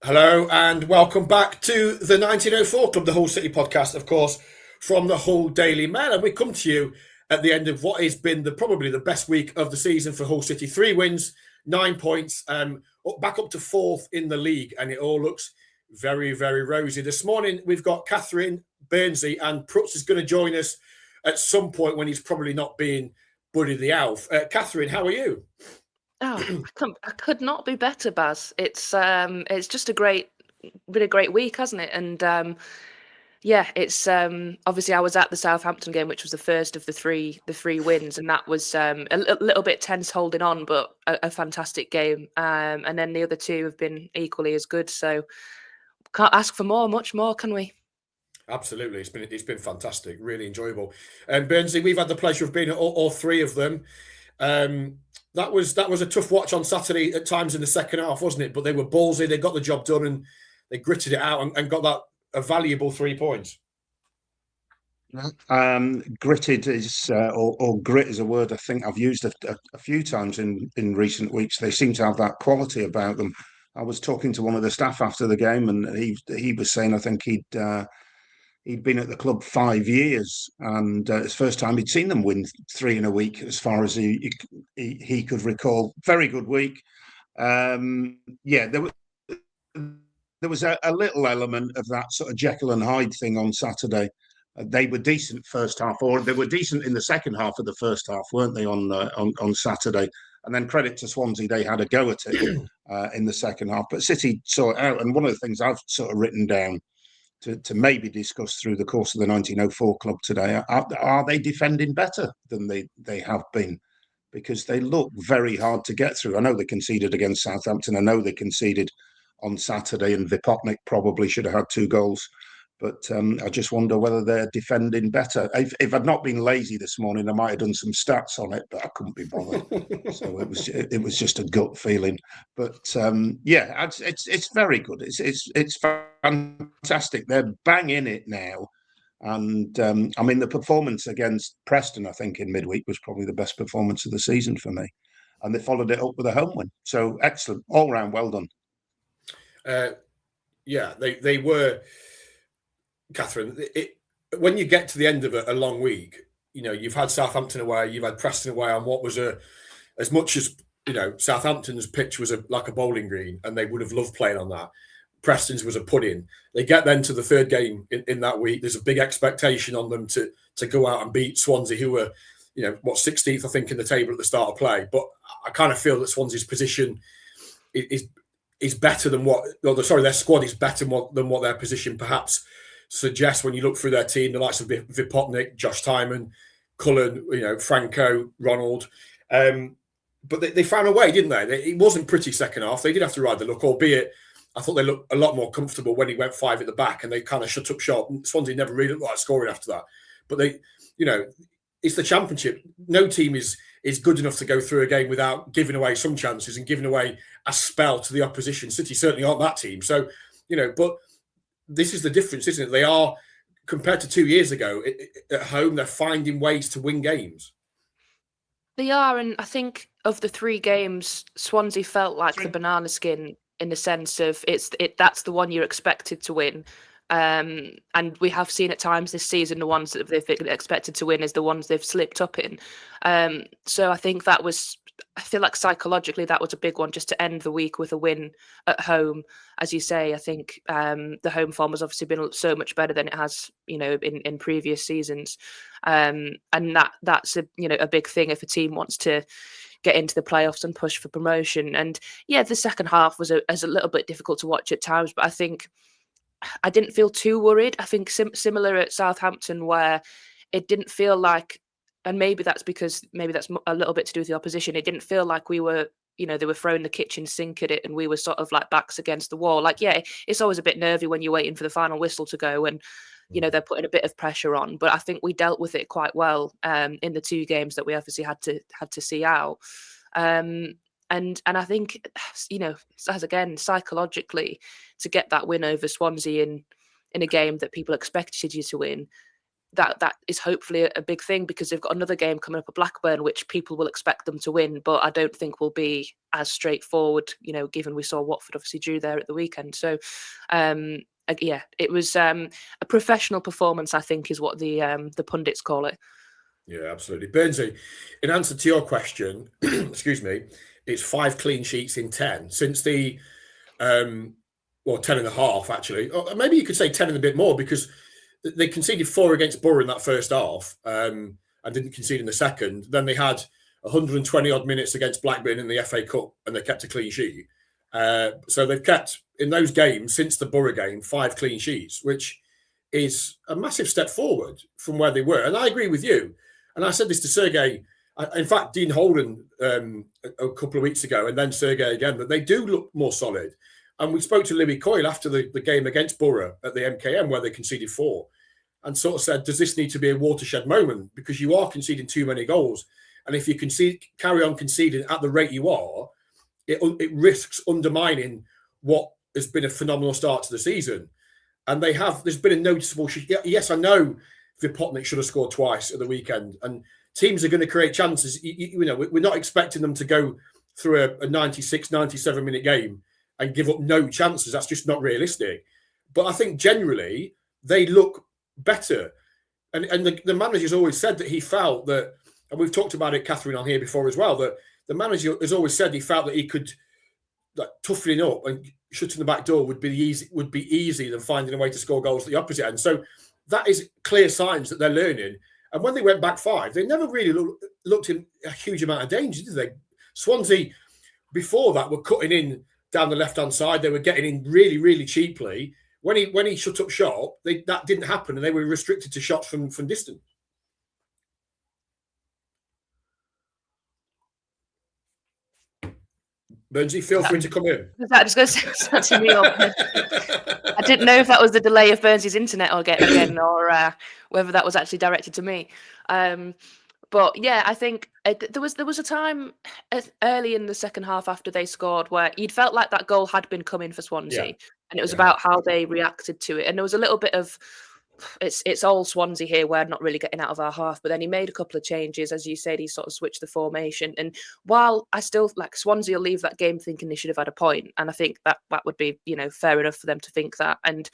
Hello and welcome back to the 1904 Club, the Hull City podcast, of course, from the Hull Daily Mail. And we come to you at the end of what has been probably the best week of the season for Hull City. 3 wins, 9 points, back up to 4th in the league, and it all looks very, very rosy. This morning, we've got Kathryn, Burnsy, and Prutts is going to join us at some point when he's probably not being Buddy the Elf. Kathryn, how are you? Oh, I could not be better, Baz. It's just been a great week, hasn't it? And it's obviously I was at the Southampton game, which was the first of the three wins, and that was a little bit tense holding on, but a fantastic game. And then the other two have been equally as good. So can't ask for much more, can we? Absolutely, it's been fantastic, really enjoyable. And Burnsy, we've had the pleasure of being at all three of them. That was a tough watch on Saturday at times in the second half, wasn't it? But they were ballsy, they got the job done, and they gritted it out and got a valuable 3 points. Gritted is, or grit is a word I think I've used a few times in recent weeks. They seem to have that quality about them. I was talking to one of the staff after the game, and he was saying I think he'd been at the club 5 years, and it's the first time he'd seen them win 3 in a week, as far as he could recall. Very good week. There was a little element of that sort of Jekyll and Hyde thing on Saturday. They were decent first half, or they were decent in the second half of the first half, weren't they, on Saturday? And then credit to Swansea, they had a go at it in the second half. But City saw it out, and one of the things I've sort of written down to maybe discuss through the course of the 1904 Club today, are they defending better than they have been? Because they look very hard to get through. I know they conceded against Southampton. I know they conceded on Saturday, and Vipotnik probably should have had 2 goals. But I just wonder whether they're defending better. If I'd not been lazy this morning, I might have done some stats on it, but I couldn't be bothered. So it was just a gut feeling. But it's very good. It's fantastic. They're bang in it now. And the performance against Preston, I think, in midweek was probably the best performance of the season for me. And they followed it up with a home win. So excellent, all round, well done. They were. Kathryn, when you get to the end of a long week, you've had Southampton away, you've had Preston away on what was as much as Southampton's pitch was like a bowling green, and they would have loved playing on that. Preston's was a pudding. They get then to the third game in that week. There's a big expectation on them to go out and beat Swansea, who were 16th, I think, in the table at the start of play. But I kind of feel that Swansea's position is better than their squad is better than what their position perhaps suggests when you look through their team, the likes of Vipotnik, Josh Tymon, Cullen, Franco, Ronald. But they found a way, didn't they? It wasn't pretty second half. They did have to ride the luck, albeit I thought they looked a lot more comfortable when he went 5 at the back and they kind of shut up shop. Swansea never really looked like scoring after that. But it's the Championship. No team is good enough to go through a game without giving away some chances and giving away a spell to the opposition. City certainly aren't that team. So, but this is the difference, isn't it? They are, compared to 2 years ago, at home, they're finding ways to win games. They are, and I think of the 3 games, Swansea felt like the banana skin in the sense of that's the one you're expected to win. And we have seen at times this season the ones that they've been expected to win is the ones they've slipped up in. So I think I feel like psychologically that was a big one, just to end the week with a win at home. As you say, I think the home form has obviously been so much better than it has, in previous seasons. And that's a big thing if a team wants to get into the playoffs and push for promotion. And yeah, the second half was a little bit difficult to watch at times, but I think I didn't feel too worried. I think similar at Southampton, where it didn't feel like, and maybe that's a little bit to do with the opposition. It didn't feel like we were, they were throwing the kitchen sink at it and we were sort of like backs against the wall. Like, yeah, it's always a bit nervy when you're waiting for the final whistle to go and, they're putting a bit of pressure on. But I think we dealt with it quite well in the 2 games that we obviously had to see out. And I think, as again, psychologically, to get that win over Swansea in a game that people expected you to win, that is hopefully a big thing, because they've got another game coming up at Blackburn, which people will expect them to win, but I don't think will be as straightforward, given we saw Watford obviously drew there at the weekend. So, yeah, it was a professional performance, I think, is what the pundits call it. Yeah, absolutely. Burnsy, in answer to your question, excuse me, it's 5 clean sheets in 10 since the 10 and a half, actually. Or maybe you could say 10 and a bit more, because they conceded 4 against Borough in that first half and didn't concede in the second. Then they had 120 odd minutes against Blackburn in the FA Cup and they kept a clean sheet. So they've kept, in those games, since the Borough game, 5 clean sheets, which is a massive step forward from where they were. And I agree with you. And I said this to Sergei, in fact, Dean Holden a couple of weeks ago, and then Sergei again, that they do look more solid. And we spoke to Louis Coyle after the game against Borough at the MKM, where they conceded 4, and sort of said, does this need to be a watershed moment? Because you are conceding too many goals. And if you carry on conceding at the rate you are, it risks undermining what has been a phenomenal start to the season. And there's been a noticeable shift. Yes, I know Vipotnik should have scored twice at the weekend, and teams are going to create chances. We're not expecting them to go through a 96, 97 minute game and give up no chances. That's just not realistic. But I think generally they look better. And the manager's always said that he felt that, and we've talked about it, Kathryn, on here before as well, that the manager has always said he felt that he could, like, toughening up and shutting the back door would be easier than finding a way to score goals at the opposite end. So that is clear signs that they're learning. And when they went back 5, they never really looked in a huge amount of danger, did they? Swansea, before that, were cutting in down the left-hand side. They were getting in really, really cheaply. When he shut up shop, that didn't happen, and they were restricted to shots from distance. Burnsy, feel free to come in. I was going to say something to me. I didn't know if that was the delay of Burnsy's internet again, or whether that was actually directed to me. But yeah, I think there was a time early in the second half after they scored where you'd felt like that goal had been coming for Swansea, and it was about how they reacted to it. And there was a little bit of it's old Swansea here, we're not really getting out of our half. But then he made a couple of changes, as you said. He sort of switched the formation. And while I still like Swansea will leave that game thinking they should have had a point, and I think that would be fair enough for them to think that. And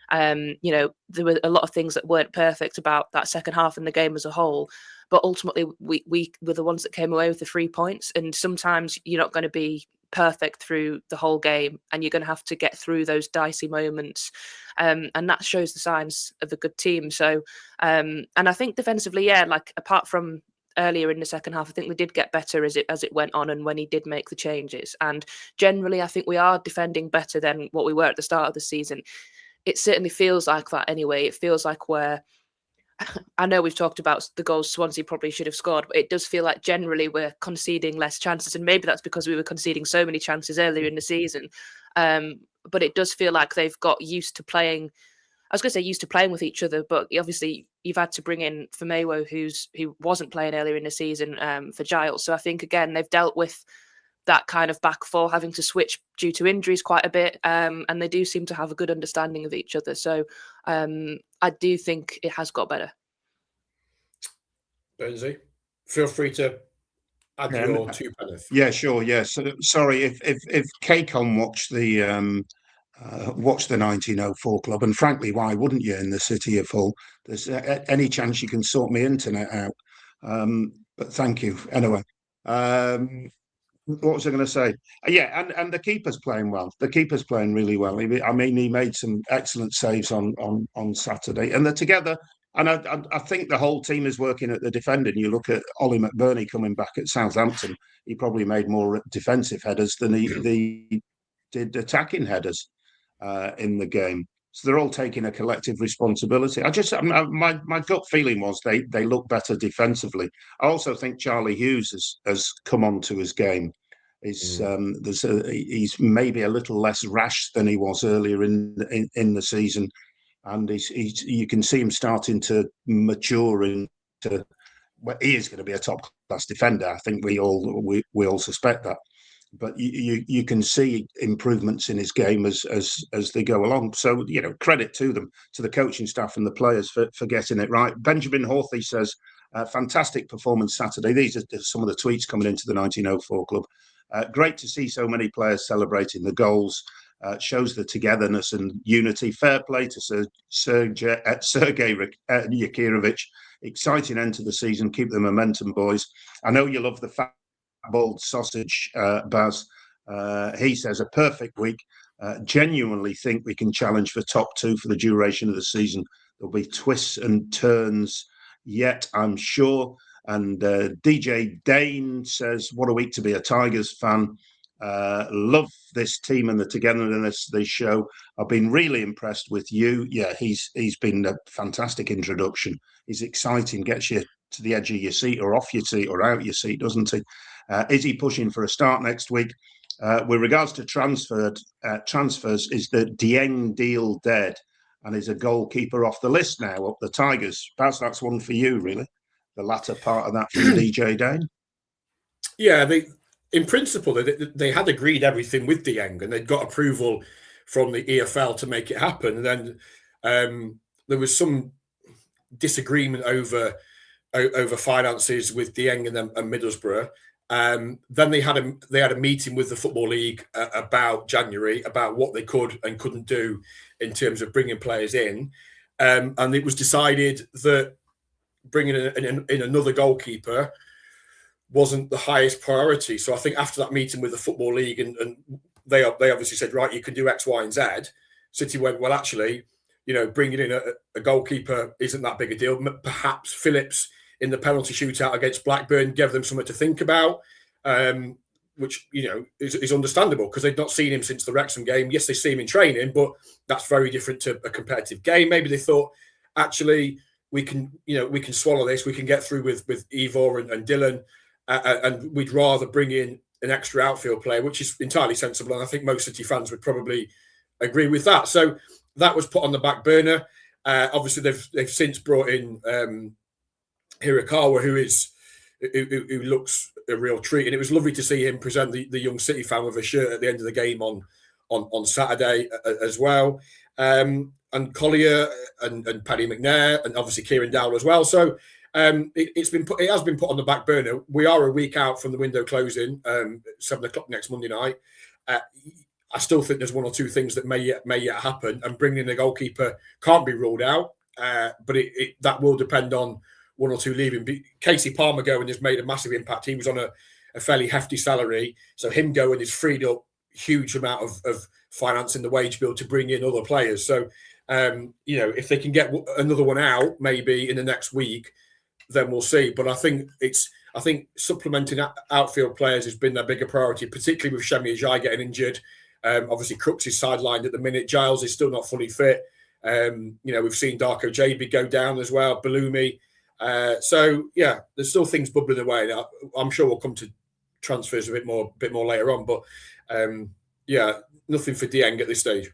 there were a lot of things that weren't perfect about that second half and the game as a whole. But ultimately, we were the ones that came away with the 3 points. And sometimes you're not going to be perfect through the whole game, and you're going to have to get through those dicey moments. And that shows the signs of a good team. So, and I think defensively, apart from earlier in the second half, I think we did get better as it went on, and when he did make the changes. And generally, I think we are defending better than what we were at the start of the season. It certainly feels like that anyway. It feels like I know we've talked about the goals Swansea probably should have scored, but it does feel like generally we're conceding less chances. And maybe that's because we were conceding so many chances earlier in the season. But it does feel like they've got used to playing. I was going to say used to playing with each other, but obviously you've had to bring in Famewo, who wasn't playing earlier in the season, for Giles. So I think, again, they've dealt with that kind of back four having to switch due to injuries quite a bit, and they do seem to have a good understanding of each other. So I do think it has got better. Burnsy, feel free to add your 2 pence. Yeah, sure. Yeah. So, sorry if Kaycon watched the 1904 club, and frankly, why wouldn't you in the city of Hull? There's any chance you can sort my internet out. But thank you anyway. What was I going to say? Yeah, and the keeper's playing well. The keeper's playing really well. He made some excellent saves on Saturday, and they're together. And I think the whole team is working at the defending. You look at Ollie McBurney coming back at Southampton. He probably made more defensive headers than he did attacking headers in the game. So they're all taking a collective responsibility. My gut feeling was they look better defensively. I also think Charlie Hughes has come onto his game. He's maybe a little less rash than he was earlier in the season, and you can see him starting to mature into. Well, he is going to be a top class defender. I think we all suspect that. but you can see improvements in his game as they go along. So, credit to them, to the coaching staff and the players for getting it right. Benjamin Hawthey says, fantastic performance Saturday. These are some of the tweets coming into the 1904 club. Great to see so many players celebrating the goals. Shows the togetherness and unity. Fair play to Sergei Yakirovich. Exciting end to the season. Keep the momentum, boys. I know you love the fat boiled sausage, Baz. He says a perfect week. Genuinely think we can challenge for top 2 for the duration of the season. There'll be twists and turns yet, I'm sure. And DJ Dane says, what a week to be a Tigers fan. Love this team and the togetherness they show. I've been really impressed with you. Yeah, he's been a fantastic introduction. He's exciting, gets you to the edge of your seat or off your seat or out your seat, doesn't he? Is he pushing for a start next week? With regards to transfers, is the Dieng deal dead? And is a goalkeeper off the list now up the Tigers? Perhaps that's one for you, really. The latter part of that from DJ Dane. Yeah, in principle, they had agreed everything with Dieng, and they'd got approval from the EFL to make it happen. And then there was some disagreement over finances with Dieng and Middlesbrough. Then they had a meeting with the Football League about January, about what they could and couldn't do in terms of bringing players in. And it was decided that bringing in another goalkeeper wasn't the highest priority. So I think after that meeting with the Football League, and they obviously said, right, you can do X, Y, and Z. City went, well, actually, bringing in a goalkeeper isn't that big a deal. Perhaps Phillips in the penalty shootout against Blackburn gave them something to think about, which is understandable because they'd not seen him since the Wrexham game. Yes, they see him in training, but that's very different to a competitive game. Maybe they thought, actually, we can swallow this. We can get through with Ivor and Dylan. And we'd rather bring in an extra outfield player, which is entirely sensible. And I think most City fans would probably agree with that. So that was put on the back burner. Obviously, they've since brought in Hirakawa, who looks a real treat. And it was lovely to see him present the young City fan with a shirt at the end of the game on Saturday as well. And Collier and Paddy McNair and obviously Kieran Dowell as well. So it has been put on the back burner. We are a week out from the window closing, 7:00 next Monday night. I still think there's one or two things that may yet happen, and bringing in a goalkeeper can't be ruled out. But that will depend on one or two leaving. Casey Palmer going has made a massive impact. He was on a fairly hefty salary, so him going has freed up huge amount of finance in the wage bill to bring in other players. So if they can get another one out maybe in the next week, then we'll see. But I think supplementing outfield players has been their bigger priority, particularly with Shemi Ajay getting injured. Obviously, Crooks is sidelined at the minute. Giles is still not fully fit. We've seen Darko JB go down as well, Balumi. So yeah, there's still things bubbling away. I'm sure we'll come to transfers a bit more later on. But nothing for Dieng at this stage.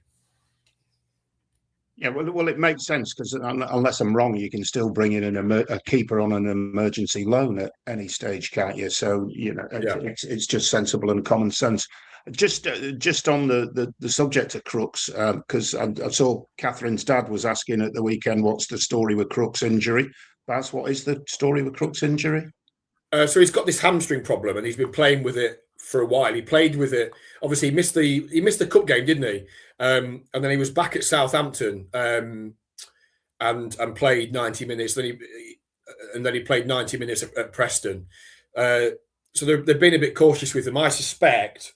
Yeah, well, it makes sense because unless I'm wrong, you can still bring in a keeper on an emergency loan at any stage, can't you? So it's just sensible and common sense. Just on the subject of Crooks, because I saw Kathryn's dad was asking at the weekend, what's the story with Crooks' injury? Baz, what is the story with Crooks' injury? So he's got this hamstring problem, and he's been playing with it for a while. He played with it. Obviously, he missed the cup game, didn't he? And then he was back at Southampton and played 90 minutes. Then he played 90 minutes at Preston. So they've been a bit cautious with him. I suspect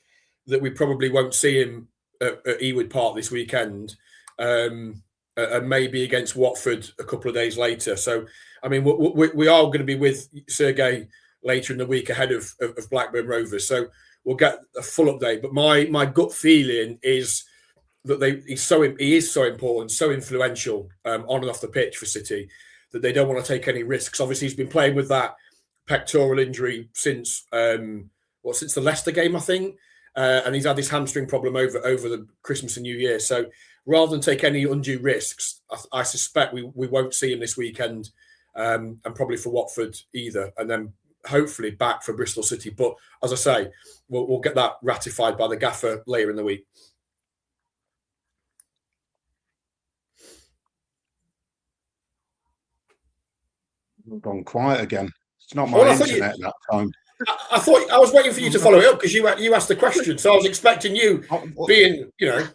that we probably won't see him at Ewood Park this weekend, and maybe against Watford a couple of days later. So, I mean, we are going to be with Sergei later in the week ahead of Blackburn Rovers. So we'll get a full update. But my gut feeling is that he is so important, so influential on and off the pitch for City that they don't want to take any risks. Obviously, he's been playing with that pectoral injury since the Leicester game, I think. And he's had this hamstring problem over the Christmas and New Year. So rather than take any undue risks, I suspect we won't see him this weekend, and probably for Watford either. And then hopefully back for Bristol City. But as I say, we'll get that ratified by the gaffer later in the week. Gone quiet again. It's not my internet that time. I thought I was waiting for you to follow it up because you asked the question, so I was expecting you being, You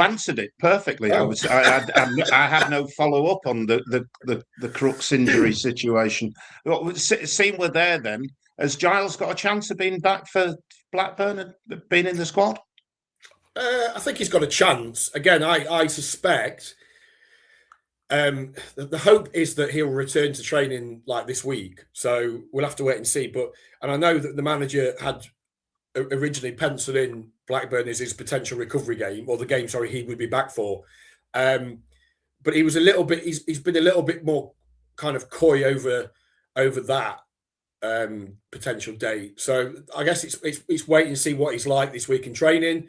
answered it perfectly. Oh. I had no follow up on the Crooks injury situation. Seeing we're there, then has Giles got a chance of being back for Blackburn and being in the squad? I think he's got a chance. Again, I suspect. The hope is that he'll return to training like this week. So we'll have to wait and see. And I know that the manager had originally penciled in Blackburn as his potential recovery game, or the game, sorry, he would be back for. But he was a little bit. He's been a little bit more kind of coy over that potential date. So I guess it's wait and see what he's like this week in training.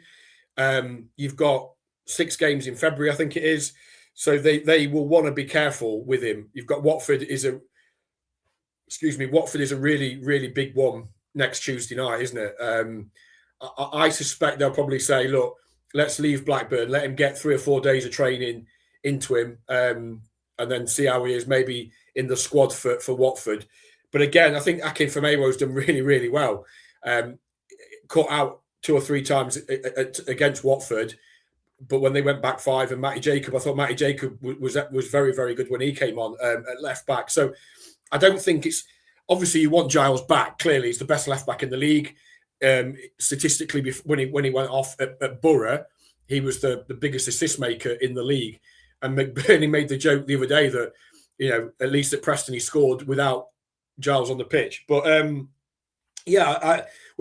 You've got 6 games in February, I think it is. So they will want to be careful with him. You've got Watford is a really, really big one next Tuesday night, isn't it? I suspect they'll probably say, look, let's leave Blackburn, let him get 3 or 4 days of training into him, and then see how he is maybe in the squad for Watford. But again, I think Akin Famewo's done really, really well. Caught out 2 or 3 times against Watford. But when they went back 5 and Matty Jacob, I thought Matty Jacob was very, very good when he came on at left back. So I don't think it's obviously you want Giles back. Clearly, he's the best left back in the league. Statistically, when he went off at Borough, he was the biggest assist maker in the league. And McBurney made the joke the other day that at least at Preston he scored without Giles on the pitch. But we'll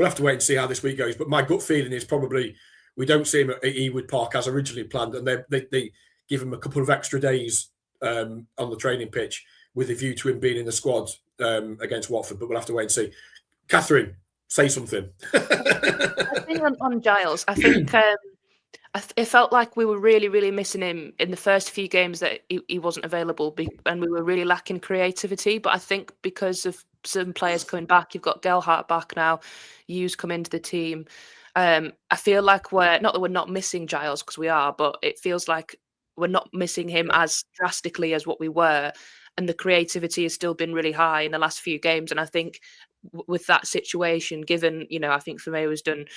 have to wait and see how this week goes. But my gut feeling is probably. We don't see him at Ewood Park as originally planned, and they give him a couple of extra days on the training pitch with a view to him being in the squad against Watford. But we'll have to wait and see. Kathryn, say something. I think on Giles, I think it felt like we were really, really missing him in the first few games that he wasn't available, and we were really lacking creativity. But I think because of some players coming back, you've got Gelhardt back now, Hughes come into the team. I feel like we're not missing Giles, because we are, but it feels like we're not missing him as drastically as what we were, and the creativity has still been really high in the last few games. And I think with that situation, given I think Famewo has done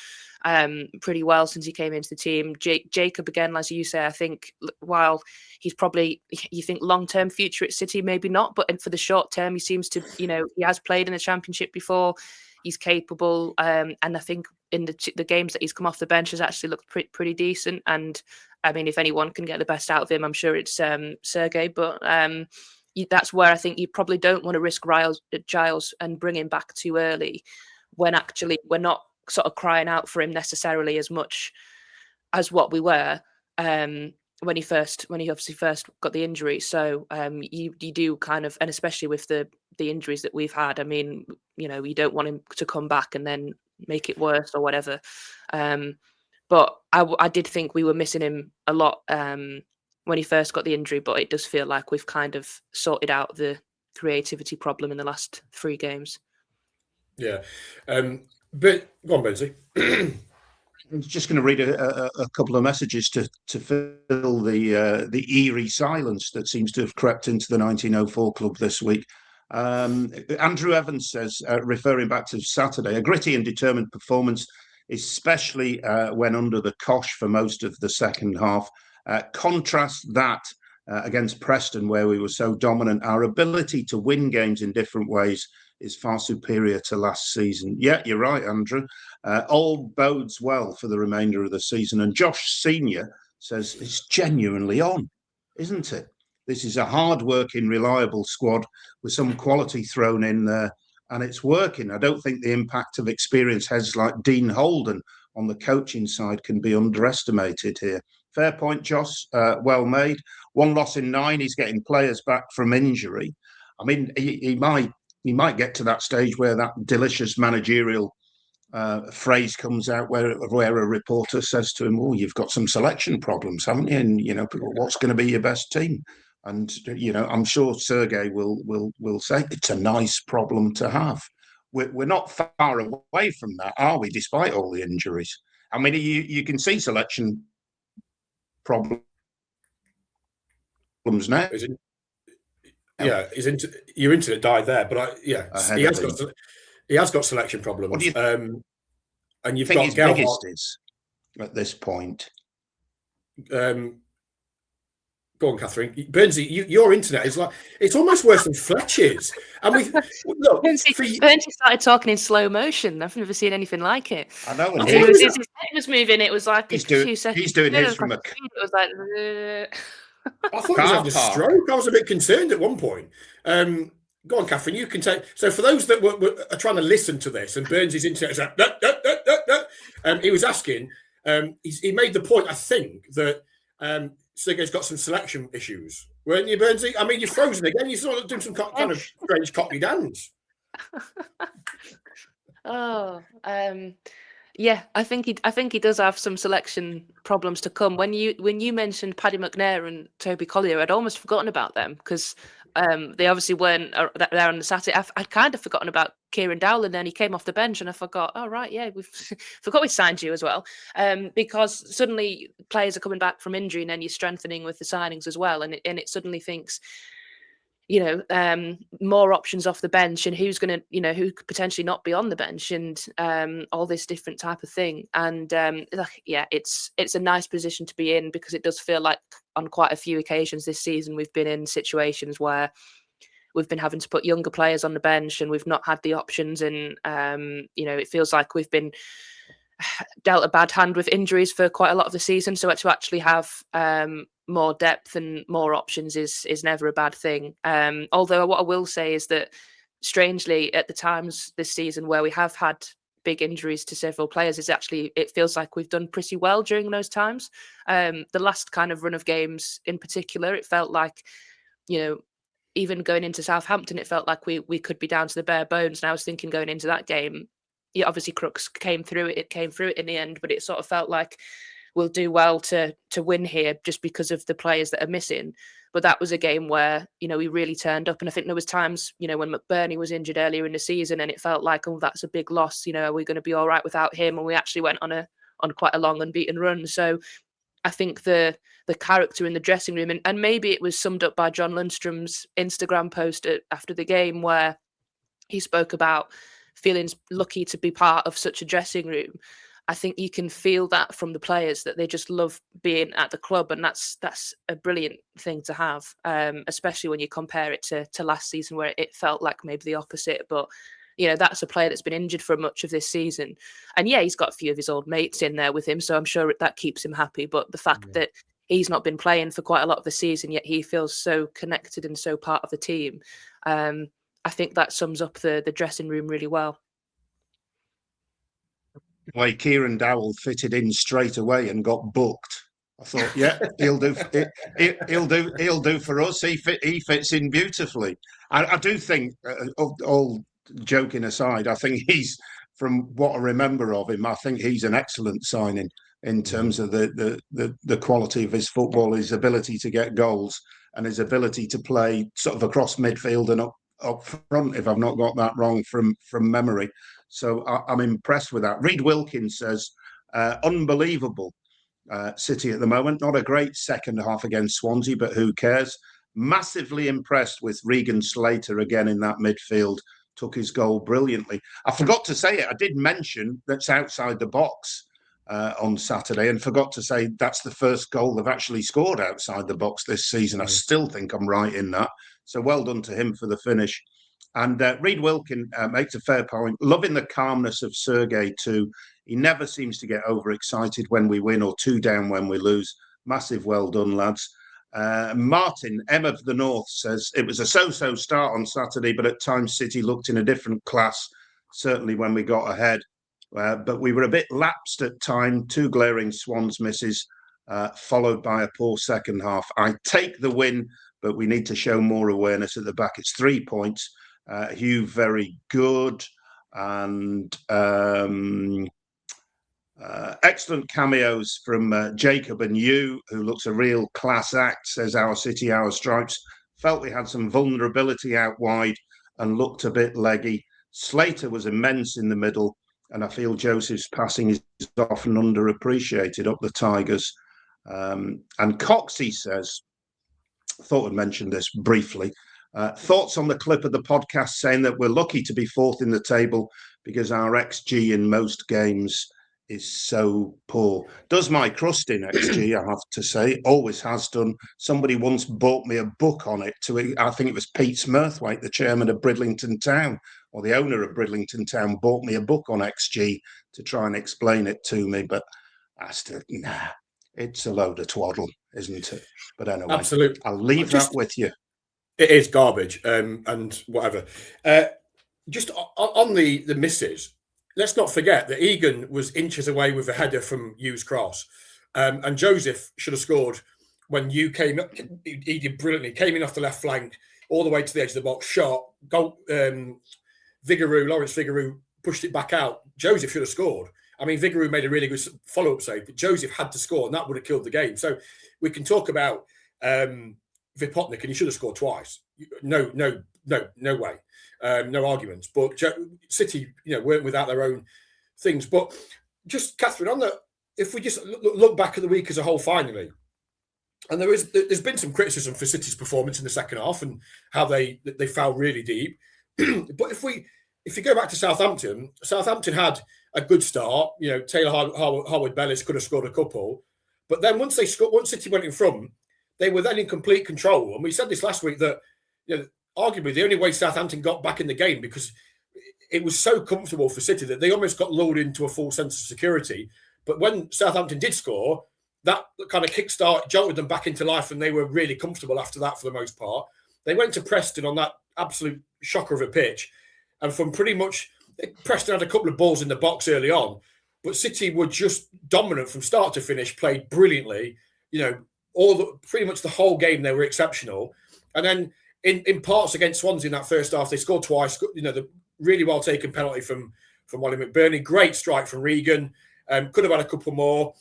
pretty well since he came into the team. Jacob, again, as you say, I think while he's probably, you think long-term future at City, maybe not, but for the short term, he seems to he has played in the Championship before. He's capable, and I think in the games that he's come off the bench has actually looked pretty decent. And I mean, if anyone can get the best out of him, I'm sure it's Sergei. But that's where I think you probably don't want to risk Giles and bring him back too early, when actually we're not sort of crying out for him necessarily as much as what we were when he obviously first got the injury. So you do kind of, and especially with the injuries that we've had, I mean, you don't want him to come back and then make it worse or whatever. But I did think we were missing him a lot when he first got the injury, but it does feel like we've kind of sorted out the creativity problem in the last 3 games. Yeah. But go on, Burnsy. I'm just going to read a couple of messages to fill the eerie silence that seems to have crept into the 1904 club this week. Andrew Evans says, referring back to Saturday, a gritty and determined performance, especially when under the cosh for most of the second half. Contrast that against Preston, where we were so dominant. Our ability to win games in different ways is far superior to last season. Yeah, you're right, Andrew. All bodes well for the remainder of the season. And Josh Senior says it's genuinely on, isn't it? This is a hard-working, reliable squad with some quality thrown in there, and it's working. I don't think the impact of experienced heads like Dean Holden on the coaching side can be underestimated here. Fair point, Josh. Well made. 1 loss in 9. He's getting players back from injury. I mean, he might get to that stage where that delicious managerial phrase comes out where a reporter says to him, "Oh, you've got some selection problems, haven't you? And what's going to be your best team?" And I'm sure Sergei will say it's a nice problem to have. We're not far away from that, are we? Despite all the injuries, I mean, you can see selection problems now. Yeah, your internet died there, but he has got selection problems. What do you and you've think got his Gelhardt, biggest is at this point? Go on, Kathryn. Burnsy, your internet is it's almost worse than Fletcher's. And look, Burnsy started talking in slow motion. I've never seen anything like it. I know. And his head was moving. It was like he's a few seconds. He's doing his from a. It was like. I thought he was having a stroke. I was a bit concerned at one point. Go on, Kathryn. You can take. So for those that are trying to listen to this, and Burnsy's internet is like, he was asking. He made the point, I think, that Sergei's got some selection issues, weren't you, Burnsy? I mean, you're frozen again. You're sort of doing some kind of strange cockney dance. Yeah, I think he does have some selection problems to come. When you mentioned Paddy McNair and Toby Collier, I'd almost forgotten about them because they obviously weren't there on the Saturday. I'd kind of forgotten about Kieran Dowell, and then he came off the bench, and I forgot. Oh right, yeah, we forgot we signed you as well. Because suddenly players are coming back from injury, and then you're strengthening with the signings as well, and it suddenly thinks, more options off the bench, and who's going to, who could potentially not be on the bench, and all this different type of thing. And it's a nice position to be in, because it does feel like on quite a few occasions this season we've been in situations where we've been having to put younger players on the bench, and we've not had the options, and it feels like we've been dealt a bad hand with injuries for quite a lot of the season. So to actually have more depth and more options is never a bad thing. Although what I will say is that, strangely, at the times this season where we have had big injuries to several players, it feels like we've done pretty well during those times. The last kind of run of games in particular, it felt like, even going into Southampton, it felt like we could be down to the bare bones. And I was thinking going into that game, obviously Crooks came through it in the end, but it sort of felt like we'll do well to win here just because of the players that are missing. But that was a game where, we really turned up. And I think there was times, when McBurney was injured earlier in the season, and it felt like, oh, that's a big loss. Are we going to be all right without him? And we actually went on quite a long unbeaten run. So I think the character in the dressing room, and maybe it was summed up by John Lundstrom's Instagram post after the game, where he spoke about feeling lucky to be part of such a dressing room. I think you can feel that from the players, that they just love being at the club, and that's a brilliant thing to have, especially when you compare it to last season, where it felt like maybe the opposite. But that's a player that's been injured for much of this season, and he's got a few of his old mates in there with him, so I'm sure that keeps him happy. But the fact that he's not been playing for quite a lot of the season, yet he feels so connected and so part of the team, I think that sums up the dressing room really well. Way Kieran Dowell fitted in straight away and got booked. I thought, yeah, he'll do. He'll do for us. He fits in beautifully. I do think, all joking aside, I think he's, from what I remember of him, I think he's an excellent signing in terms of the quality of his football, his ability to get goals, and his ability to play sort of across midfield and up front, if I've not got that wrong from memory. So I'm impressed with that. Reid Wilkins says, unbelievable City at the moment. Not a great second half against Swansea, but who cares? Massively impressed with Regan Slater again in that midfield. Took his goal brilliantly. I forgot to say it. I did mention that's outside the box on Saturday, and forgot to say that's the first goal they've actually scored outside the box this season. I still think I'm right in that. So well done to him for the finish. And Reid Wilkin makes a fair point. Loving the calmness of Sergei too. He never seems to get overexcited when we win or too down when we lose. Massive well done, lads. Martin, M of the North, says it was a so-so start on Saturday, but at times City looked in a different class, certainly when we got ahead. But we were a bit lapsed at time, 2 glaring Swans misses, followed by a poor second half. I take the win, but we need to show more awareness at the back. It's 3 points. Hugh, very good. And Excellent cameos from Jacob and you, who looks a real class act, says Our City, Our Stripes. Felt we had some vulnerability out wide and looked a bit leggy. Slater was immense in the middle, and I feel Joseph's passing is often underappreciated up the Tigers. And Coxey says, thought I'd mention this briefly. Thoughts on the clip of the podcast saying that we're lucky to be fourth in the table because our XG in most games is so poor. Does my crust in XG, I have to say, always has done. Somebody once bought me a book on it. I think it was Pete Smurthwaite, the chairman of Bridlington Town, or the owner of Bridlington Town, bought me a book on XG to try and explain it to me. But I still, it's a load of twaddle, isn't it? But anyway, absolutely, I'll leave that with you. It is garbage, and whatever. Just on the misses, let's not forget that Egan was inches away with a header from Hughes' cross, and Joseph should have scored when you came up. He did brilliantly. Came in off the left flank, all the way to the edge of the box, shot, goal. Lawrence Vigouroux pushed it back out. Joseph should have scored. I mean, Vigouroux made a really good follow-up save, but Joseph had to score, and that would have killed the game. So we can talk about Vipotnik, and he should have scored twice. No way. No arguments. But City, weren't without their own things. But just, Kathryn, if we just look back at the week as a whole, finally, and there's been some criticism for City's performance in the second half and how they fell really deep. But if you go back to Southampton had a good start. Taylor Harwood-Bellis could have scored a couple, but then once City went in front, they were then in complete control. And we said this last week that arguably the only way Southampton got back in the game, because it was so comfortable for City that they almost got lulled into a false sense of security. But when Southampton did score, that kind of kickstart jolted them back into life, and they were really comfortable after that for the most part. They went to Preston on that absolute shocker of a pitch, and from pretty much Preston had a couple of balls in the box early on, but City were just dominant from start to finish, played brilliantly. Pretty much the whole game they were exceptional. And then in parts against Swansea in that first half, they scored twice. The really well taken penalty from Wally McBurney, great strike from Regan. Could have had a couple more.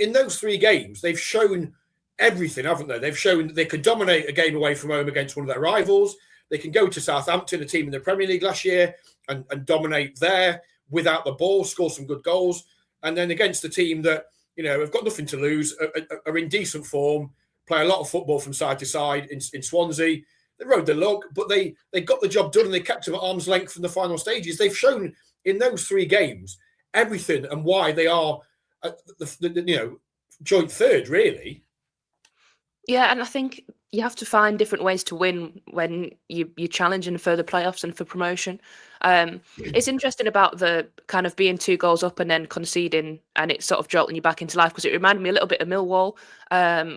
In those three games, they've shown everything, haven't they? They've shown they can dominate a game away from home against one of their rivals. They can go to Southampton, a team in the Premier League last year, and dominate there without the ball, score some good goals. And then against a team that, have got nothing to lose, are in decent form, play a lot of football from side to side in Swansea. They rode the luck, but they got the job done, and they kept them at arm's length from the final stages. They've shown in those three games everything and why they are joint third, really. Yeah, and I think you have to find different ways to win when you're challenging for the playoffs and for promotion. It's interesting about the kind of being 2 goals up and then conceding, and it's sort of jolting you back into life, because it reminded me a little bit of Millwall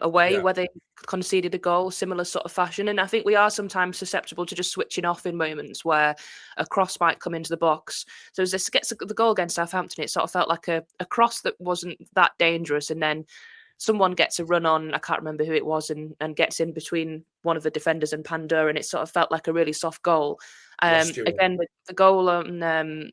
away, where they conceded a goal, similar sort of fashion. And I think we are sometimes susceptible to just switching off in moments where a cross might come into the box. So as this gets the goal against Southampton, it sort of felt like a cross that wasn't that dangerous, and then someone gets a run on, I can't remember who it was, and gets in between one of the defenders and Pandora, and it sort of felt like a really soft goal. Again, the goal on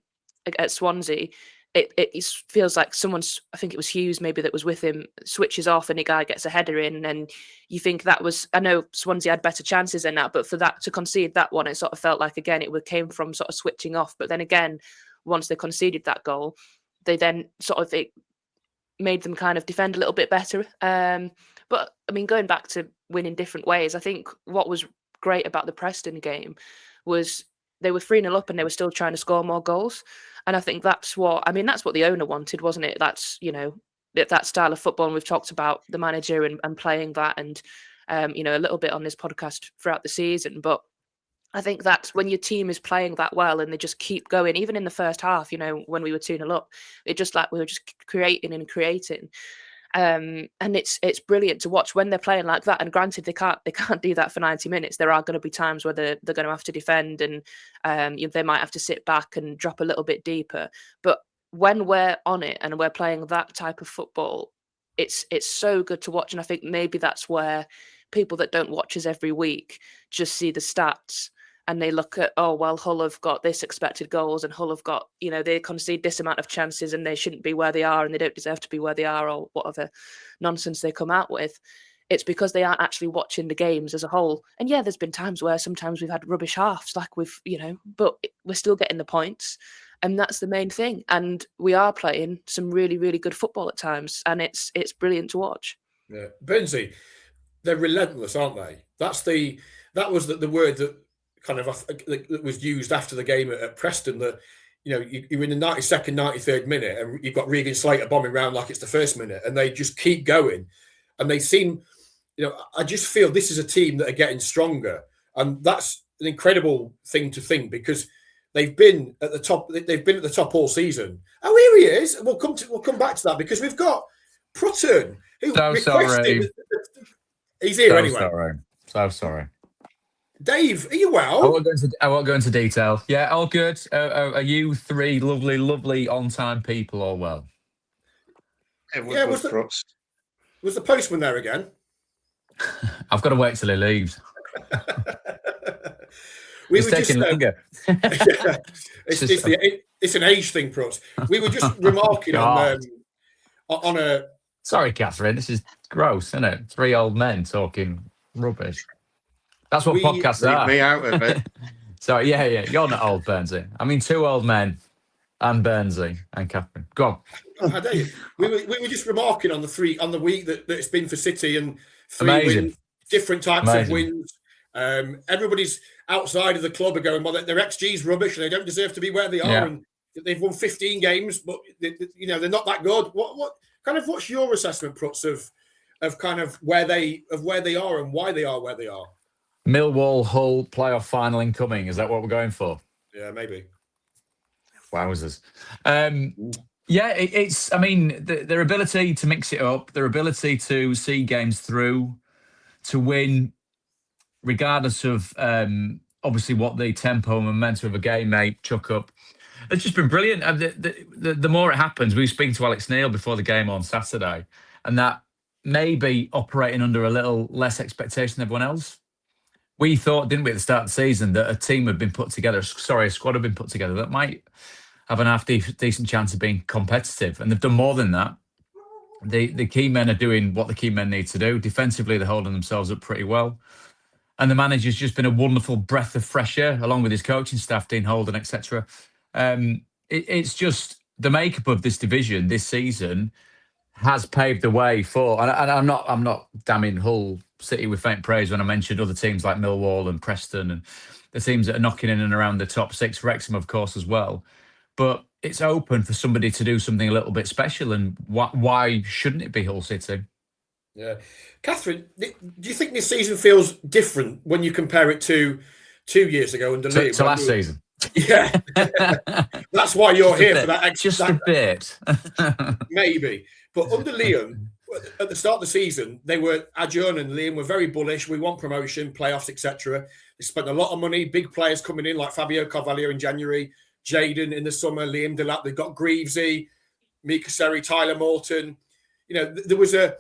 at Swansea, it feels like someone's, I think it was Hughes maybe that was with him, switches off and a guy gets a header in, and you think that was, I know Swansea had better chances than that, but for that to concede that one, it sort of felt like, again, it came from sort of switching off. But then again, once they conceded that goal, they then sort of made them kind of defend a little bit better. But I mean, going back to winning different ways, I think what was great about the Preston game was they were 3-0 up and they were still trying to score more goals. And I think that's what the owner wanted, wasn't it? That's, that style of football. And we've talked about the manager and playing that, and, a little bit on this podcast throughout the season. But I think that's when your team is playing that well and they just keep going. Even in the first half, when we were 2-0 up, it just like we were just creating and creating. And it's brilliant to watch when they're playing like that. And granted, they can't do that for 90 minutes. There are going to be times where they're going to have to defend, and they might have to sit back and drop a little bit deeper. But when we're on it and we're playing that type of football, it's so good to watch. And I think maybe that's where people that don't watch us every week just see the stats and they look at, oh, well, Hull have got this expected goals and Hull have got, they concede this amount of chances and they shouldn't be where they are and they don't deserve to be where they are, or whatever nonsense they come out with. It's because they aren't actually watching the games as a whole. And yeah, there's been times where sometimes we've had rubbish halves, like but we're still getting the points. And that's the main thing. And we are playing some really, really good football at times. And it's brilliant to watch. Yeah. Burnsy, they're relentless, aren't they? That was the word that kind of that was used after the game at Preston, that you're in the 92nd, 93rd minute and you've got Regan Slater bombing around like it's the first minute, and they just keep going. And they seem, I just feel this is a team that are getting stronger. And that's an incredible thing to think, because they've been at the top. They've been at the top all season. Oh, here he is. We'll come back to that, because we've got Prutts, who requested. He's here anyway. So sorry. Dave, are you well? I won't go into detail. Yeah, all good. Are you three lovely on-time people all well? Yeah, was the postman there again? I've got to wait till he leaves. It's taking longer. It's an age thing, Prutts. We were just remarking on a. Sorry, Kathryn. This is gross, isn't it? Three old men talking rubbish. That's what podcasts are. Me out of it. Sorry, yeah. You're not old, Burnsy. I mean, two old men, and Burnsy and Kathryn. Go on. How dare you? We were just remarking on the week that it's been for City, and Amazing. wins, different types of wins. Everybody's outside of the club are going, well, their XG's rubbish and they don't deserve to be where they are. Yeah. And they've won 15 games, but they're not that good. What's your assessment, Prutts, of kind of where they are and why they are where they are? Millwall Hull playoff final incoming. Is that what we're going for? Yeah, maybe. Wowzers. It's. I mean, their ability to mix it up, their ability to see games through, to win, regardless of obviously what the tempo and momentum of a game may chuck up. It's just been brilliant. And the more it happens, we were speaking to Alex Neil before the game on Saturday, and that maybe operating under a little less expectation than everyone else. We thought, didn't we, at the start of the season, that a squad had been put together that might have an half decent chance of being competitive. And they've done more than that. The key men are doing what the key men need to do. Defensively, they're holding themselves up pretty well. And the manager's just been a wonderful breath of fresh air, along with his coaching staff, Dean Holden, etc. It's just the makeup of this division this season has paved the way for, and I'm not damning Hull City with faint praise when I mentioned other teams like Millwall and Preston and the teams that are knocking in and around the top six, Wrexham, of course, as well. But it's open for somebody to do something a little bit special, and why shouldn't it be Hull City? Yeah. Kathryn, do you think this season feels different when you compare it to 2 years ago under Liam? To last season. Yeah. That's why you're here for that. Just a bit. Maybe. But under Liam, at the start of the season, Adjourn and Liam were very bullish. We want promotion, playoffs, etc. They spent a lot of money, big players coming in like Fabio Carvalho in January, Jaden in the summer, Liam Delap. They've got Greavesy, Mika Seri, Tyler Morton. There was the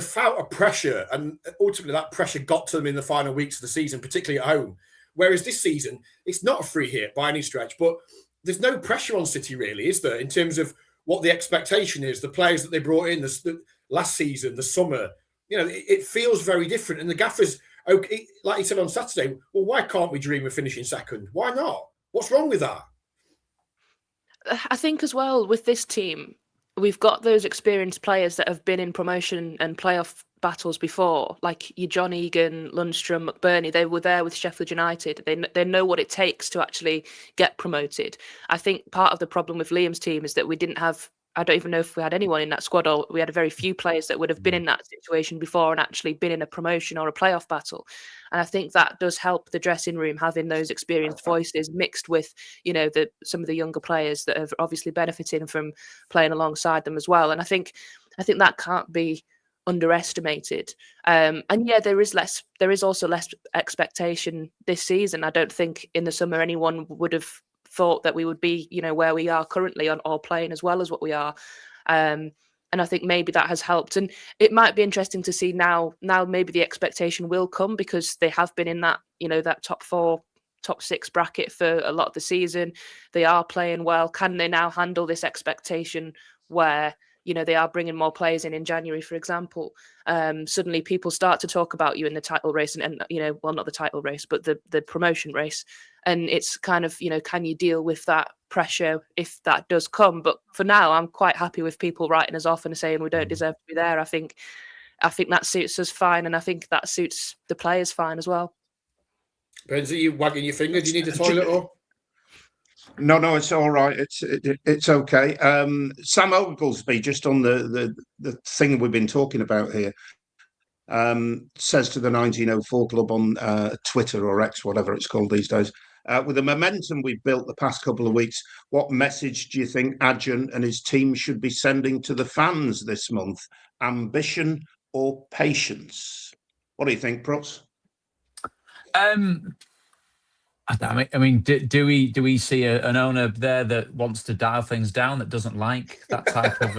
felt of pressure, and ultimately that pressure got to them in the final weeks of the season, particularly at home. Whereas this season, it's not a free hit by any stretch, but there's no pressure on City really, is there, in terms of what the expectation is, the players that they brought in the last season, the summer. It feels very different. And the gaffer's, okay, like he said on Saturday, well, why can't we dream of finishing second? Why not? What's wrong with that? I think as well with this team, we've got those experienced players that have been in promotion and playoff battles before, like your John Egan, Lundstrom, McBurney. They were there with Sheffield United. They know what it takes to actually get promoted. I think part of the problem with Liam's team is that we didn't have, I don't even know if we had anyone in that squad, or we had a very few players that would have been in that situation before and actually been in a promotion or a playoff battle. And I think that does help the dressing room, having those experienced voices mixed with, some of the younger players that have obviously benefiting from playing alongside them as well. And I think that can't be underestimated. And yeah, there is also less expectation this season. I don't think in the summer anyone would have thought that we would be, where we are currently or playing as well as what we are. And I think maybe that has helped. And it might be interesting to see now maybe the expectation will come, because they have been in that, that top four top 6 bracket for a lot of the season. They are playing well. Can they now handle this expectation where, you know, they are bringing more players in January, for example? Suddenly people start to talk about you in the title race and you know, well, not the title race, but the promotion race. And it's kind of, you know, can you deal with that pressure if that does come? But for now, I'm quite happy with people writing us off and saying we don't deserve to be there. I think that suits us fine, and I think that suits the players fine as well. Burnsy, you wagging your finger? Do you need the toilet or? No, it's all right. It's okay. Sam Oglesby, just on the thing we've been talking about here, says to the 1904 Club on Twitter or X, whatever it's called these days, with the momentum we've built the past couple of weeks, what message do you think Adjan and his team should be sending to the fans this month? Ambition or patience? What do you think, Prutts? I mean, do we see an owner there that wants to dial things down, that doesn't like that type of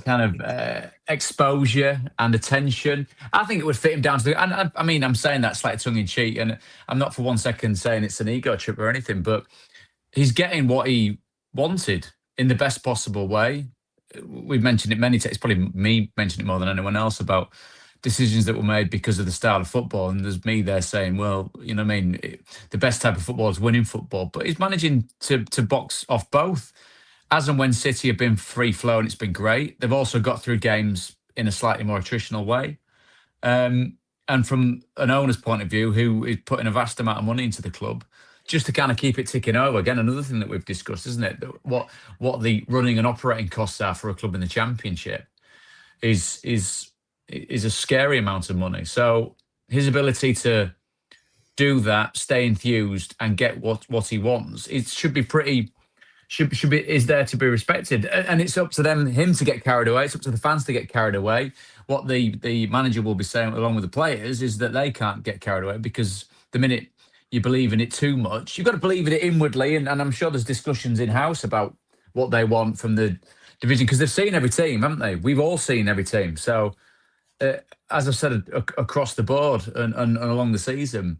kind of exposure and attention? I think it would fit him down to the. And I mean, I'm saying that slightly tongue in cheek, and I'm not for one second saying it's an ego trip or anything, but he's getting what he wanted in the best possible way. We've mentioned it many times. It's probably me mentioning it more than anyone else about decisions that were made because of the style of football. And there's me there saying, well, you know what I mean? The best type of football is winning football. But he's managing to box off both. As and when City have been free flow and it's been great, they've also got through games in a slightly more attritional way. And from an owner's point of view, who is putting a vast amount of money into the club, just to kind of keep it ticking over. Again, another thing that we've discussed, isn't it? What the running and operating costs are for a club in the Championship is a scary amount of money. So his ability to do that, stay enthused, and get what he wants, it should be pretty. Is there to be respected, and it's up to him to get carried away. It's up to the fans to get carried away. What the manager will be saying along with the players is that they can't get carried away, because the minute you believe in it too much, you've got to believe in it inwardly. And I'm sure there's discussions in house about what they want from the division, because they've seen every team, haven't they? We've all seen every team. So as I've said across the board and along the season,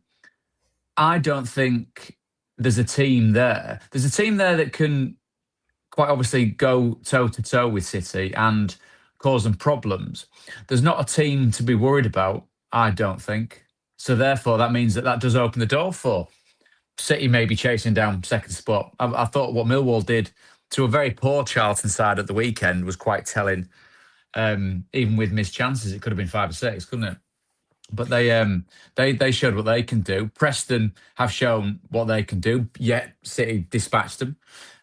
I don't think there's a team there. There's a team there that can quite obviously go toe to toe with City and cause them problems. There's not a team to be worried about, I don't think. So therefore, that means that does open the door for City maybe chasing down second spot. I thought what Millwall did to a very poor Charlton side at the weekend was quite telling. Even with missed chances, it could have been 5 or 6, couldn't it? But they showed what they can do. Preston have shown what they can do, yet City dispatched them.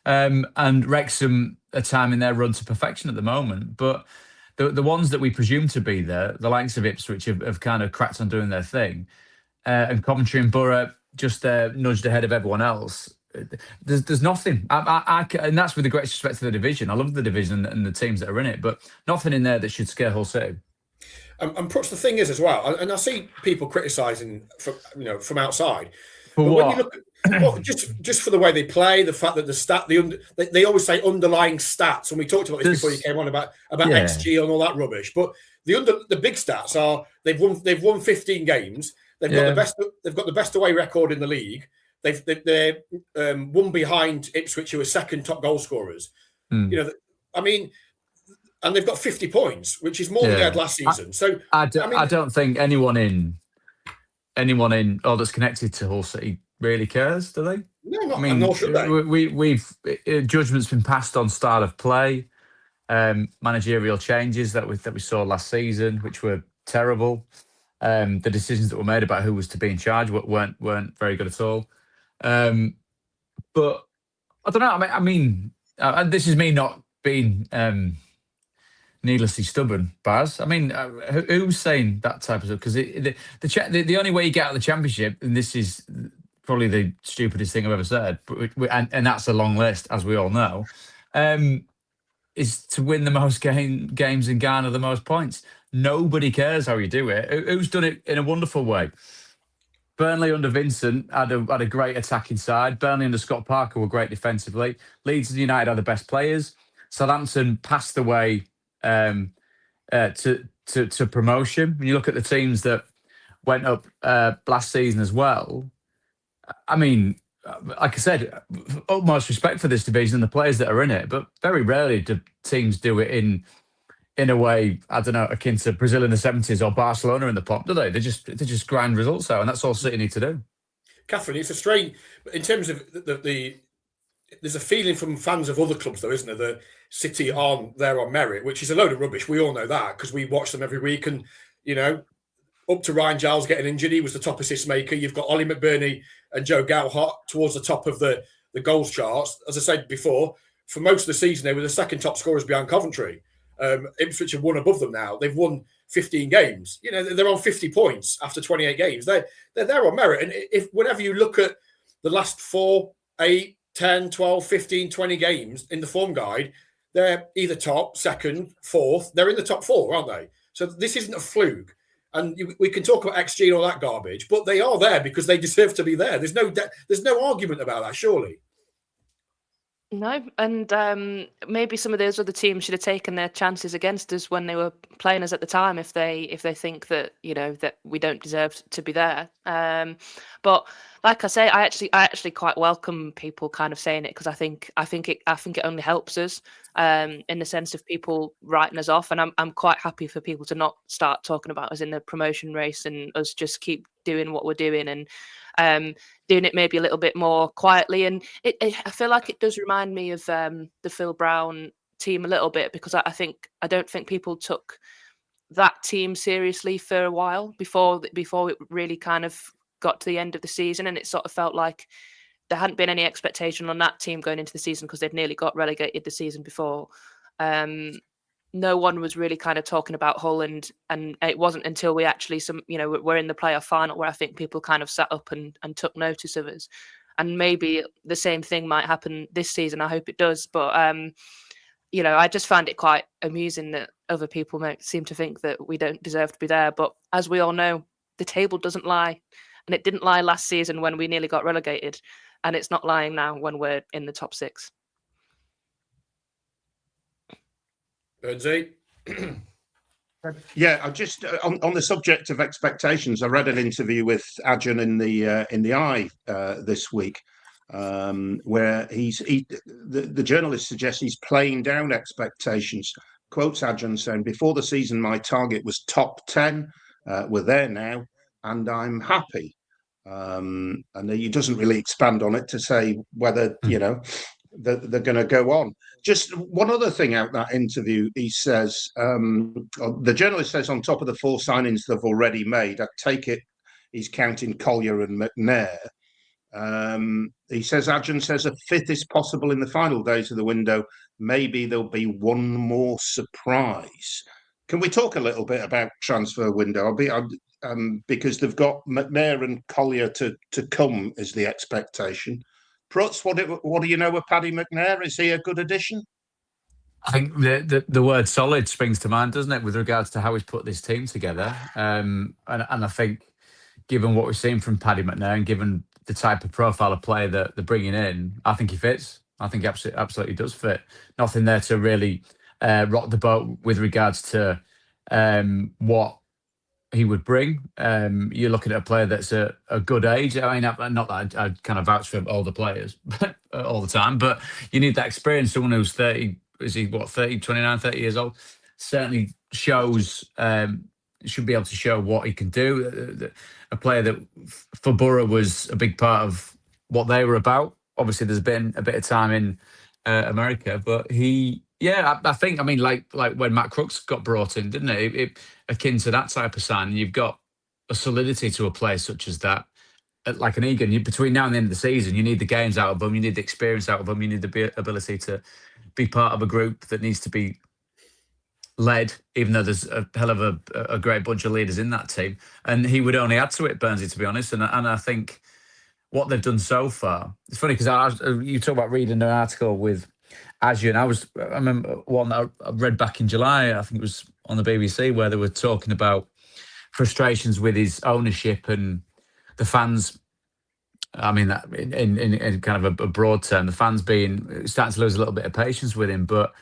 And Wrexham are timing their run to perfection at the moment. But the ones that we presume to be there, the likes of Ipswich have kind of cracked on doing their thing. And Coventry and Borough just nudged ahead of everyone else. There's nothing. And that's with the greatest respect to the division. I love the division and the teams that are in it, but nothing in there that should scare Hull City. And perhaps the thing is as well, and I see people criticising from outside. For but what? when you look, just for the way they play, the fact that they always say underlying stats, and we talked about this before you came on about XG and all that rubbish. But the big stats are they've won 15 games. They've got the best away record in the league. They're one behind Ipswich, who are second top goal scorers. I mean. And they've got 50 points, which is more than they had last season. I don't think anyone in that's connected to Hull City really cares, do they? No, not. I mean, nor should they. We've judgment's been passed on style of play, managerial changes that we saw last season, which were terrible. The decisions that were made about who was to be in charge weren't very good at all. But I don't know. I mean, this is me not being. Needlessly stubborn, Baz. I mean, who's saying that type of stuff? Because the only way you get out of the Championship, and this is probably the stupidest thing I've ever said, and that's a long list, as we all know, is to win the most games and garner the most points. Nobody cares how you do it. Who's done it in a wonderful way? Burnley under Vincent had a great attacking side. Burnley under Scott Parker were great defensively. Leeds United had the best players. Southampton passed the way to promotion. When you look at the teams that went up last season as well. I mean, like I said, utmost respect for this division and the players that are in it, but very rarely do teams do it in a way, I don't know, akin to Brazil in the 70s or Barcelona in the pop, do they? They just grind results out, and that's all City need to do. Kathryn, it's a strange, in terms of there's a feeling from fans of other clubs, though, isn't there, that City aren't there on merit, which is a load of rubbish. We all know that because we watch them every week. And, you know, up to Ryan Giles getting injured, he was the top assist maker. You've got Ollie McBurney and Joe Gowhart towards the top of the goals charts. As I said before, for most of the season, they were the second top scorers behind Coventry. Ipswich have won above them now. They've won 15 games. You know, they're on 50 points after 28 games. They're there on merit. And if whenever you look at the last 4, 8, 10, 12, 15, 20 games in the form guide, they're either top, second, fourth. They're in the top 4, aren't they? So this isn't a fluke. And we can talk about XG and all that garbage, but they are there because they deserve to be there. There's no argument about that, surely. No, and maybe some of those other teams should have taken their chances against us when they were playing us at the time, if they think that, you know, that we don't deserve to be there. But like I say, I actually quite welcome people kind of saying it, because I think it only helps us in the sense of people writing us off, and I'm quite happy for people to not start talking about us in the promotion race and us just keep doing what we're doing and doing it maybe a little bit more quietly. And I feel like it does remind me of the Phil Brown team a little bit, because I don't think people took that team seriously for a while before it really kind of got to the end of the season, and it sort of felt like there hadn't been any expectation on that team going into the season because they'd nearly got relegated the season before. No one was really kind of talking about Hull, and it wasn't until we actually we're in the playoff final where I think people kind of sat up and took notice of us. And maybe the same thing might happen this season. I hope it does. But I just find it quite amusing that other people seem to think that we don't deserve to be there. But as we all know, the table doesn't lie, and it didn't lie last season when we nearly got relegated, and it's not lying now when we're in the top 6. Burnsy? Yeah, I just on the subject of expectations, I read an interview with Adjan in the Eye this week, where the journalist suggests he's playing down expectations. Quotes Adjan saying, "Before the season, my target was top 10. We're there now, and I'm happy." And he doesn't really expand on it to say whether they're going to go on. Just one other thing out that interview, he says, the journalist says on top of the 4 signings they've already made, I take it he's counting Collier and McNair. He says, Adjan says a 5th is possible in the final days of the window. Maybe there'll be one more surprise. Can we talk a little bit about transfer window? Because they've got McNair and Collier to come is the expectation. Prutts, what do you know of Paddy McNair? Is he a good addition? I think the word solid springs to mind, doesn't it, with regards to how he's put this team together. And I think, given what we've seen from Paddy McNair and given the type of profile of player that they're bringing in, I think he fits. I think he absolutely does fit. Nothing there to really rock the boat with regards to what he would bring. You're looking at a player that's a good age. I mean, not that I kind of vouch for all the players all the time, but you need that experience. Someone who's 30, is he 29, 30 years old? Certainly shows, should be able to show what he can do. A player that for Borough was a big part of what they were about. Obviously, there's been a bit of time in America, but I think, I mean, like when Matt Crooks got brought in, didn't it? Akin to that type of sign, you've got a solidity to a player such as that, like an Egan. Between now and the end of the season, you need the games out of them, you need the experience out of them, you need the ability to be part of a group that needs to be led, even though there's a hell of a great bunch of leaders in that team. And he would only add to it, Burnsy, to be honest. And I think what they've done so far, it's funny because you talk about reading an article with Adjan. I remember one that I read back in July, I think it was on the BBC, where they were talking about frustrations with his ownership and the fans. I mean, that in kind of a broad term, the fans starting to lose a little bit of patience with him. But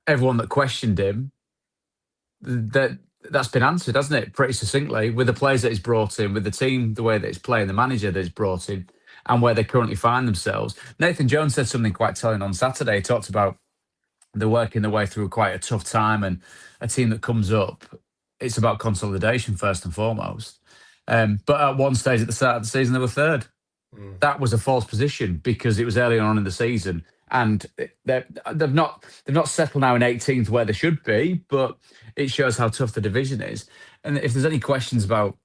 everyone that questioned him, that that's been answered, hasn't it? Pretty succinctly, with the players that he's brought in, with the team, the way that it's playing, the manager that he's brought in, and where they currently find themselves. Nathan Jones said something quite telling on Saturday. He talked about they're working their way through quite a tough time, and a team that comes up, it's about consolidation first and foremost. But at one stage at the start of the season, they were third. That was a false position because it was early on in the season, and they've not settled now in 18th where they should be. But it shows how tough the division is. And if there's any questions about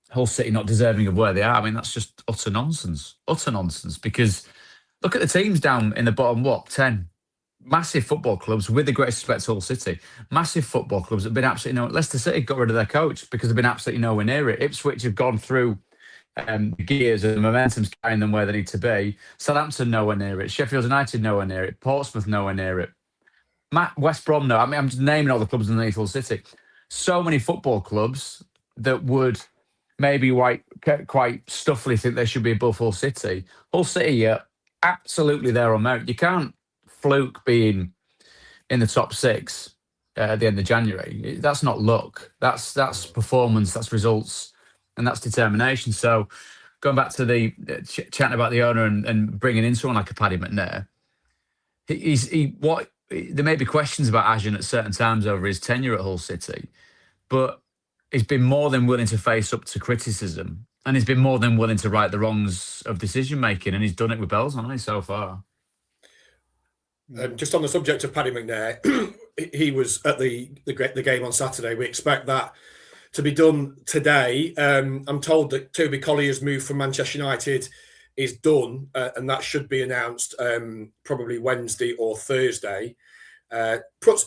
Hull City not deserving of where they are, I mean, that's just utter nonsense. Utter nonsense. Because look at the teams down in the bottom 10. Massive football clubs, with the greatest respect to Hull City, massive football clubs have been absolutely nowhere. Leicester City got rid of their coach because they've been absolutely nowhere near it. Ipswich have gone through the gears and the momentum's carrying them where they need to be. Southampton nowhere near it. Sheffield United nowhere near it. Portsmouth nowhere near it. West Brom no. I mean, I'm just naming all the clubs underneath Hull City. So many football clubs that would maybe quite stuffily think they should be above Hull City. Hull City are absolutely there on merit. You can't fluke being in the top 6 at the end of January. That's not luck. That's performance. That's results, and that's determination. So, going back to the chatting about the owner and bringing in someone like a Paddy McNair, there may be questions about Ajan at certain times over his tenure at Hull City, but he's been more than willing to face up to criticism, and he's been more than willing to right the wrongs of decision making, and he's done it with bells on it so far. Just on the subject of Paddy McNair, he was at the game on Saturday. We expect that to be done today. I'm told that Toby Collier's move from Manchester United is done, and that should be announced probably Wednesday or Thursday.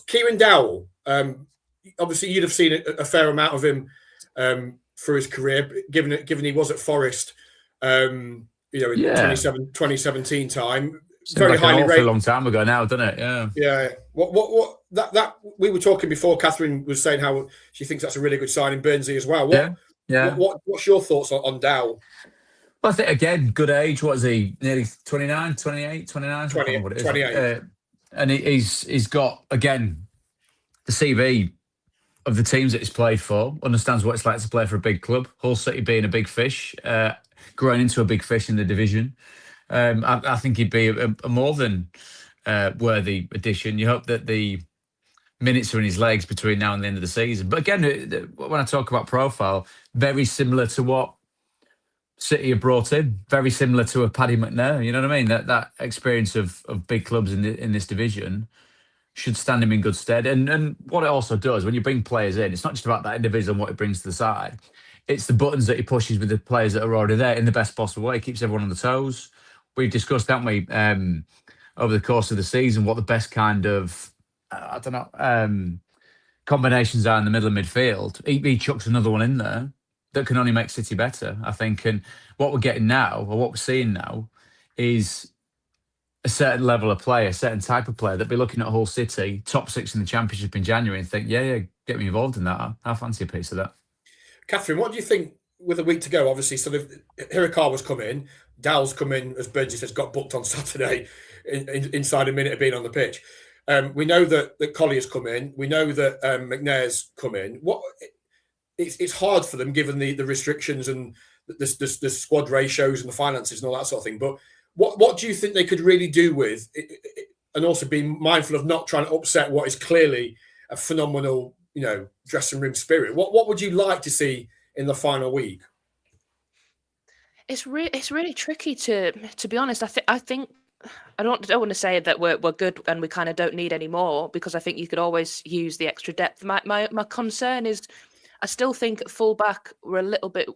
Kieran Dowell, obviously you'd have seen a fair amount of him for his career, given he was at Forest, in 2017 time. Very highly rated. A long time ago now, doesn't it? Yeah. Yeah. What that we were talking before. Kathryn was saying how she thinks that's a really good sign in Burnsy as well. What's your thoughts on Dowell? Well, I think again, good age. What is he? Nearly 29, 28, 29? 28. And he's got again the CV of the teams that he's played for. Understands what it's like to play for a big club. Hull City being a big fish, growing into a big fish in the division. I think he'd be a more than worthy addition. You hope that the minutes are in his legs between now and the end of the season. But again, when I talk about profile, very similar to what City have brought in, very similar to a Paddy McNair. You know what I mean? That experience of big clubs in this division should stand him in good stead. And what it also does, when you bring players in, it's not just about that individual and what he brings to the side. It's the buttons that he pushes with the players that are already there in the best possible way. It keeps everyone on the toes. We've discussed, haven't we, over the course of the season, what the best kind of, combinations are in the middle of midfield. He chucks another one in there that can only make City better, I think. And what we're getting now, or what we're seeing now, is a certain level of player, a certain type of player that'll be looking at Hull City, top 6 in the Championship in January, and think, yeah, get me involved in that. I fancy a piece of that. Kathryn, what do you think with a week to go? Obviously, sort of Hirakawa's come in, Dowell's come in, as Burnsy says, got booked on Saturday inside a minute of being on the pitch. We know that Collier's come in. We know that McNair's come in. It's hard for them given the restrictions and the squad ratios and the finances and all that sort of thing. But what do you think they could really do with it, and also be mindful of not trying to upset what is clearly a phenomenal, dressing room spirit? What would you like to see in the final week? It's really tricky to be honest. I think I don't want to say that we're good and we kind of don't need any more, because I think you could always use the extra depth. My concern is I still think at fullback we're a little bit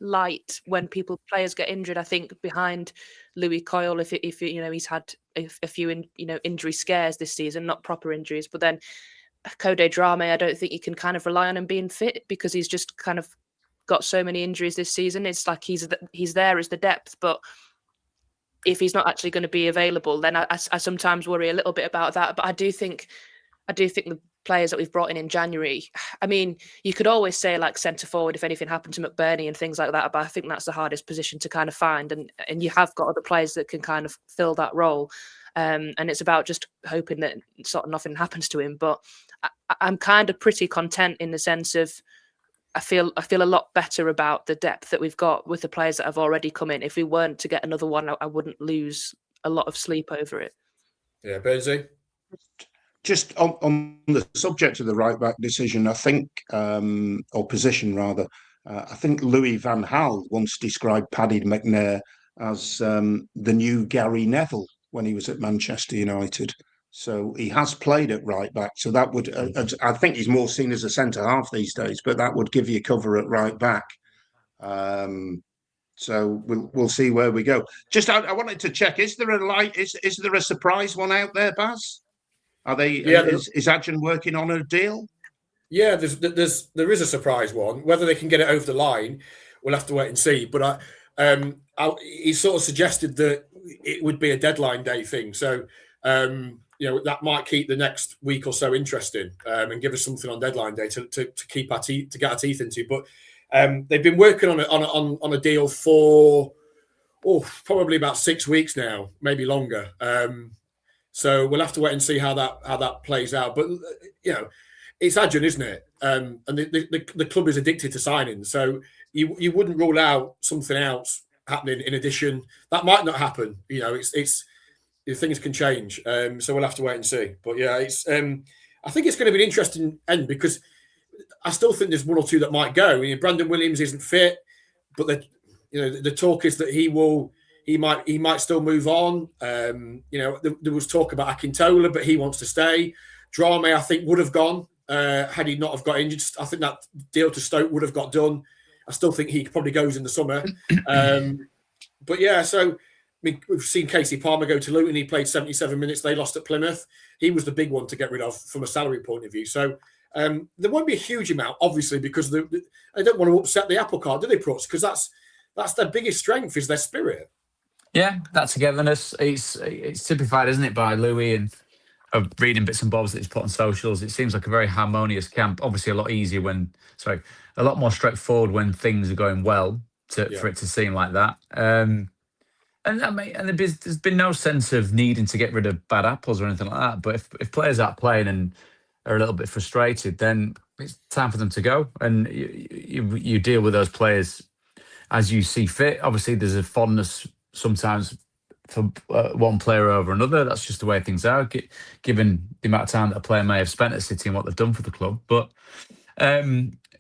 light when players get injured. I think behind Louis Coyle, if he's had a few injury scares this season, not proper injuries, but then Code Drame, I don't think you can kind of rely on him being fit because he's just kind of got so many injuries this season. It's like he's there as the depth, but if he's not actually going to be available, then I sometimes worry a little bit about that. But I do think the players that we've brought in January, I mean, you could always say like centre forward if anything happened to McBurney and things like that, but I think that's the hardest position to kind of find, and you have got other players that can kind of fill that role. and it's about just hoping that sort of nothing happens to him. But I'm kind of pretty content in the sense of I feel a lot better about the depth that we've got with the players that have already come in. If we weren't to get another one, I wouldn't lose a lot of sleep over it. Yeah, Burnsy? Just on the subject of the right-back decision, I think, or position rather, I think Louis van Gaal once described Paddy McNair as the new Gary Neville when he was at Manchester United. So he has played at right back. So that would, I think he's more seen as a centre half these days, but that would give you cover at right back. So we'll see where we go. Just I wanted to check: is there a surprise one out there, Baz? Are they? Yeah, is Adjan working on a deal? Yeah, there is a surprise one. Whether they can get it over the line, we'll have to wait and see. But he sort of suggested that it would be a deadline day thing. So that might keep the next week or so interesting and give us something on deadline day to keep our teeth to get our teeth into. But they've been working on a deal for probably about 6 weeks now, maybe longer. So we'll have to wait and see how that plays out. But it's Adjan, isn't it? And the club is addicted to signing, so you wouldn't rule out something else happening in addition. That might not happen. It's things can change. So we'll have to wait and see. But yeah, I think it's going to be an interesting end because I still think there's one or two that might go. Brandon Williams isn't fit, but the talk is that he might still move on. There was talk about Akintola, but he wants to stay. Drame, I think, would have gone had he not have got injured. I think that deal to Stoke would have got done. I still think he probably goes in the summer. But yeah, so we've seen Casey Palmer go to Luton. He played 77 minutes. They lost at Plymouth. He was the big one to get rid of from a salary point of view. So there won't be a huge amount, obviously, because they don't want to upset the apple cart, do they, Prutts? Because that's their biggest strength is their spirit. Yeah, that togetherness. It's typified, isn't it, by Louis and reading bits and bobs that he's put on socials. It seems like a very harmonious camp. Obviously, a lot more straightforward when things are going well for it to seem like that. And there's been no sense of needing to get rid of bad apples or anything like that. But if players aren't playing and are a little bit frustrated, then it's time for them to go. And you deal with those players as you see fit. Obviously, there's a fondness sometimes for one player over another. That's just the way things are, given the amount of time that a player may have spent at City and what they've done for the club. But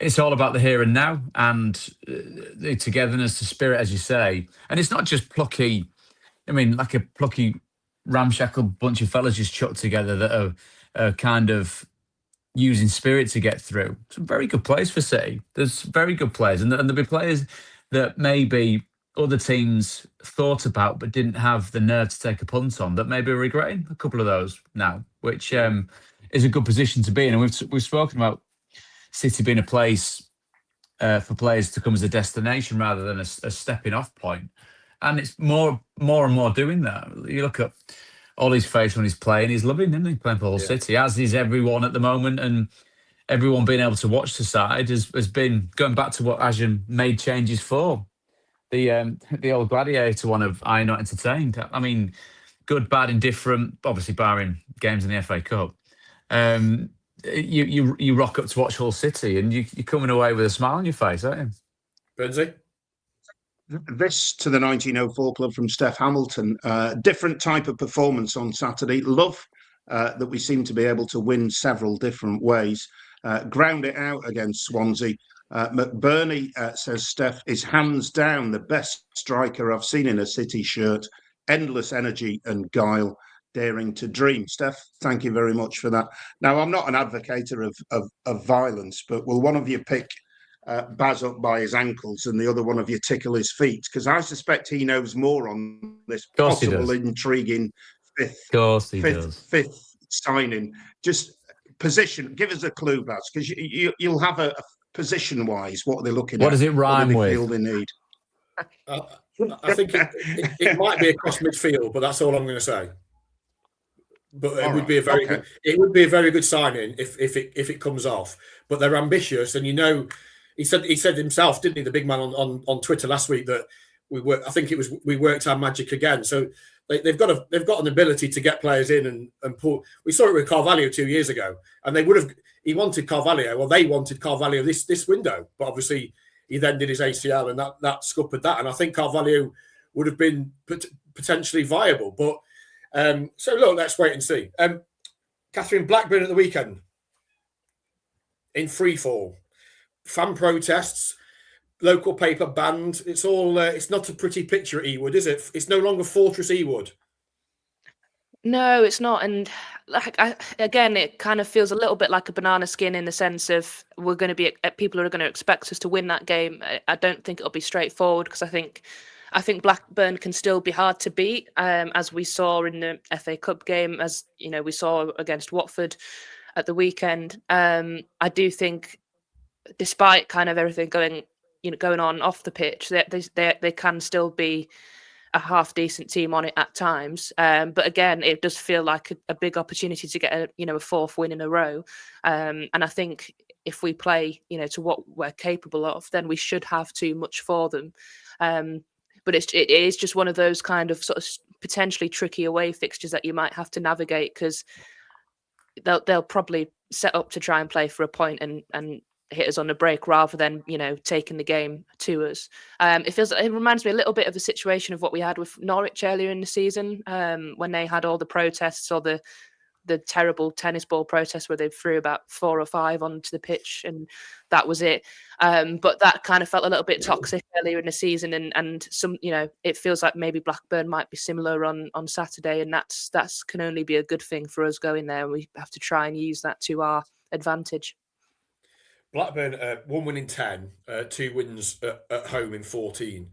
it's all about the here and now and the togetherness, the spirit, as you say. And it's not just plucky. I mean, like a plucky, ramshackle bunch of fellas just chucked together that are kind of using spirit to get through. Some very good players for City. There's very good players, and there'll be players that maybe other teams thought about but didn't have the nerve to take a punt on, that maybe are regretting a couple of those now, which is a good position to be in. And we've spoken about City being a place for players to come as a destination rather than a stepping off point. And it's more and more doing that. You look at Ollie's face when he's playing, he's loving, isn't he, playing for Hull City, as is everyone at the moment. And everyone being able to watch the side has been going back to what Adjan made changes for. The old gladiator one of "Are you not entertained?" I mean, good, bad, indifferent. Obviously, barring games in the FA Cup, you rock up to watch Hull City, and you're coming away with a smile on your face, aren't you? Burnsy? This to the 1904 club from Steph Hamilton. Different type of performance on Saturday. Love that we seem to be able to win several different ways. Ground it out against Swansea. McBurney says Steph is hands down the best striker I've seen in a City shirt. Endless energy and guile, daring to dream. Steph, thank you very much for that. Now, I'm not an advocate of violence, but will one of you pick Baz up by his ankles and the other one of you tickle his feet? Because I suspect he knows more on this possible intriguing fifth signing. Just position. Give us a clue, Baz, because you'll have a position-wise, what are they looking at? What does it rhyme with? Feel they need? I think it might be across midfield, but that's all I'm going to say. But it would be a very good. It would be a very good signing if it comes off. But they're ambitious, and he said himself, didn't he, the big man on Twitter last week, that we worked our magic again. So They've got an ability to get players in and pull. We saw it with Carvalho 2 years ago, and he wanted Carvalho, or they wanted Carvalho this window, but obviously he then did his ACL, and that scuppered that. And I think Carvalho would have been potentially viable, but so look, let's wait and see. Kathryn, Blackburn at the weekend in free fall, fan protests, local paper banned. It's all. It's not a pretty picture at Ewood, is it? It's no longer Fortress Ewood. No, it's not. And again, it kind of feels a little bit like a banana skin in the sense of people are going to expect us to win that game. I don't think it'll be straightforward because I think Blackburn can still be hard to beat, as we saw in the FA Cup game, as we saw against Watford at the weekend. I do think, despite kind of everything going on off the pitch, they can still be a half decent team on it at times. But again, it does feel like a big opportunity to get a fourth win in a row. And I think if we play to what we're capable of, then we should have too much for them. But it is just one of those kind of sort of potentially tricky away fixtures that you might have to navigate, because they'll probably set up to try and play for a point and hit us on the break rather than taking the game to us. It reminds me a little bit of the situation of what we had with Norwich earlier in the season, when they had all the protests, or the terrible tennis ball protests where they threw about 4 or 5 onto the pitch, and that was it. But that kind of felt a little bit toxic earlier in the season, and some it feels like maybe Blackburn might be similar on Saturday, and that's can only be a good thing for us going there, and we have to try and use that to our advantage. Blackburn 1 win in 10, 2 wins at home in 14.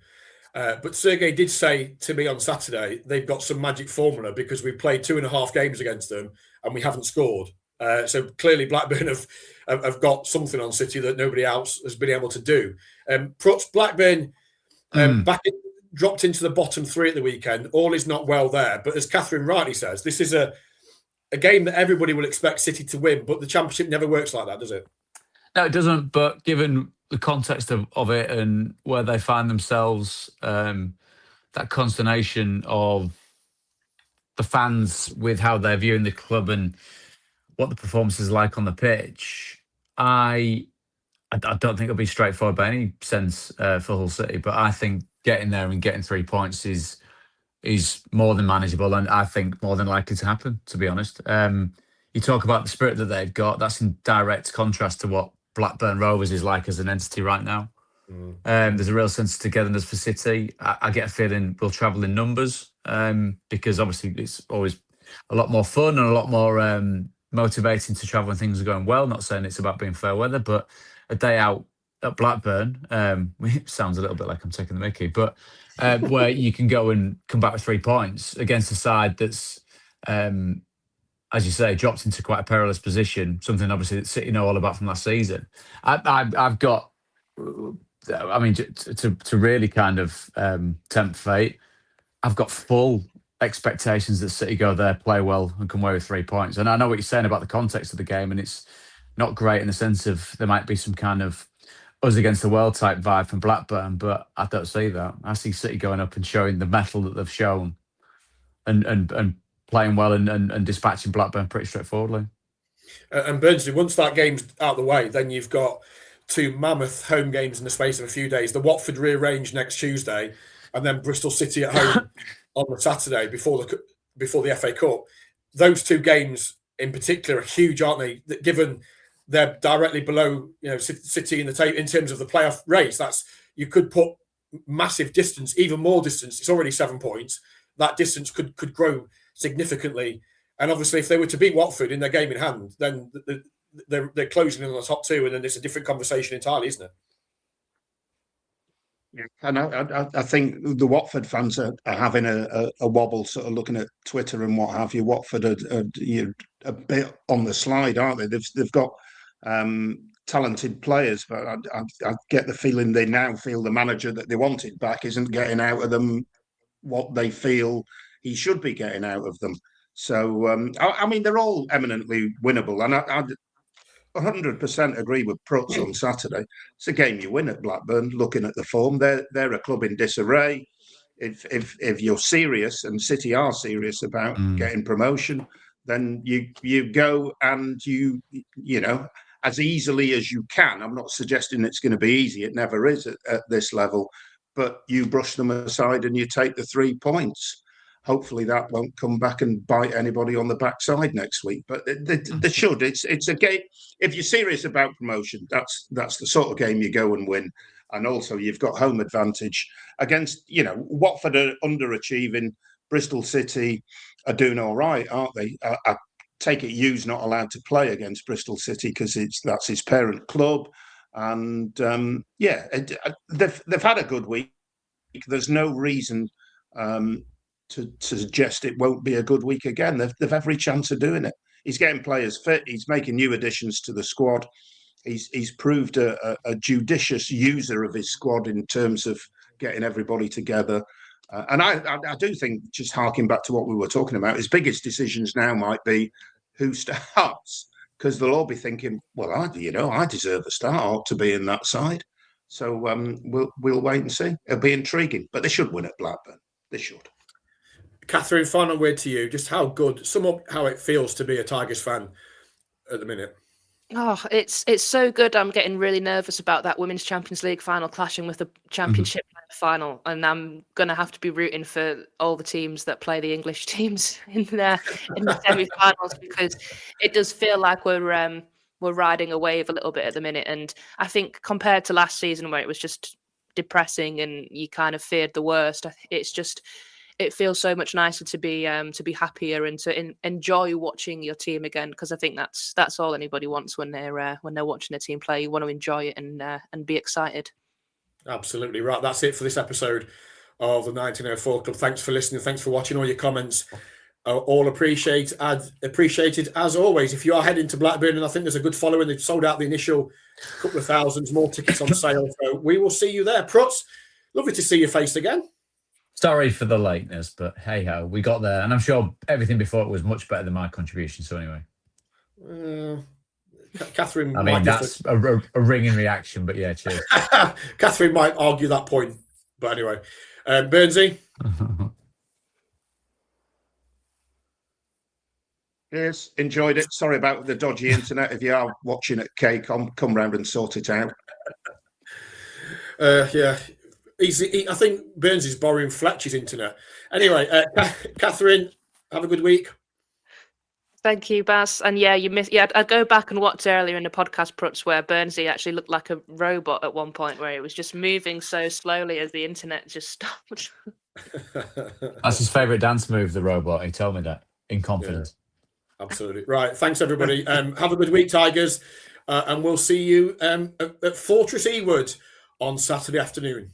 But Sergei did say to me on Saturday they've got some magic formula because we've played 2.5 games against them and we haven't scored. So clearly Blackburn have got something on City that nobody else has been able to do. Prutts, Blackburn dropped into the bottom 3 at the weekend. All is not well there. But as Kathryn rightly says, this is a game that everybody will expect City to win, but the Championship never works like that, does it? No, it doesn't. But given the context of it and where they find themselves, that consternation of the fans with how they're viewing the club and what the performance is like on the pitch, I don't think it'll be straightforward by any sense for Hull City. But I think getting there and getting 3 points is more than manageable, and I think more than likely to happen, to be honest. You talk about the spirit that they've got. That's in direct contrast to what Blackburn Rovers is like as an entity right now. There's a real sense of togetherness for City. I get a feeling we'll travel in numbers, because obviously it's always a lot more fun and a lot more motivating to travel when things are going well. Not saying it's about being fair weather, but a day out at Blackburn, it sounds a little bit like I'm taking the mickey, but where you can go and come back with 3 points against a side that's, as you say, dropped into quite a perilous position, something obviously that City know all about from last season. I've got, I mean, to really kind of tempt fate, I've got full expectations that City go there, play well, and come away with 3 points. And I know what you're saying about the context of the game, and it's not great in the sense of there might be some kind of us against the world type vibe from Blackburn, but I don't see that. I see City going up and showing the mettle that they've shown, and playing well and dispatching Blackburn pretty straightforwardly. And Burnsy, once that game's out of the way, then you've got 2 mammoth home games in the space of a few days. The Watford rearranged next Tuesday, and then Bristol City at home on the Saturday before the FA Cup. Those 2 games in particular are huge, aren't they? Given they're directly below City in the table in terms of the playoff race. You could put massive distance, even more distance. It's already 7 points. That distance could grow significantly. And obviously, if they were to beat Watford in their game in hand, then they're closing in on the top 2, and then it's a different conversation entirely, isn't it? Yeah, and I think the Watford fans are having a wobble, sort of looking at Twitter and what have you. Watford are a bit on the slide, aren't they? They've got talented players, but I get the feeling they now feel the manager that they wanted back isn't getting out of them what they feel he should be getting out of them. So, I mean, they're all eminently winnable. And I 100% agree with Prutts on Saturday. It's a game you win at Blackburn, looking at the form. They're a club in disarray. if you're serious, and City are serious about getting promotion, then you go and you know, as easily as you can. I'm not suggesting it's going to be easy. It never is at this level. But you brush them aside and you take the 3 points. Hopefully that won't come back and bite anybody on the backside next week. But they should. It's a game. If you're serious about promotion, that's the sort of game you go and win. And also you've got home advantage against, you know, Watford are underachieving. Bristol City are doing all right, aren't they? I take it Hugh's not allowed to play against Bristol City because that's his parent club. And they've had a good week. There's no reason to suggest it won't be a good week again. They've every chance of doing it. He's getting players fit. He's making new additions to the squad. He's proved a judicious user of his squad in terms of getting everybody together. And I do think, just harking back to what we were talking about, his biggest decisions now might be who starts, because they'll all be thinking, well, I deserve a start. I ought to be in that side. So we'll wait and see. It'll be intriguing, but they should win at Blackburn. They should. Kathryn, final word to you. Just sum up how it feels to be a Tigers fan at the minute. Oh, it's so good. I'm getting really nervous about that Women's Champions League final clashing with the Championship final, and I'm gonna have to be rooting for all the teams that play the English teams in the semi-finals, because it does feel like we're riding a wave a little bit at the minute. And I think compared to last season, where it was just depressing and you kind of feared the worst, it feels so much nicer to be happier and to enjoy watching your team again, because I think that's all anybody wants when they're watching a team play. You want to enjoy it and be excited. Absolutely right. That's it for this episode of the 1904 Club. Thanks for listening. Thanks for watching. All your comments are all appreciated as always. If you are heading to Blackburn, and I think there's a good following, they've sold out the initial couple of thousands, more tickets on sale. So we will see you there. Prutts, lovely to see your face again. Sorry for the lateness, but hey ho, we got there, and I'm sure everything before it was much better than my contribution. So anyway, Kathryn, I mean that's a ringing reaction, but yeah, cheers. Kathryn might argue that point, but anyway, Burnsy. Yes, enjoyed it. Sorry about the dodgy internet. If you are watching at KCOM, come round and sort it out. Yeah. I think Burns is borrowing Fletcher's internet. Anyway, Kathryn, have a good week. Thank you, Baz. And yeah, you missed. Yeah, I'd go back and watch earlier in the podcast, Prutts, where Burnsy actually looked like a robot at one point, where it was just moving so slowly as the internet just stopped. That's his favourite dance move, the robot. He told me that in confidence. Yeah, absolutely. Right. Thanks, everybody. Have a good week, Tigers. And we'll see you at Fortress Ewood on Saturday afternoon.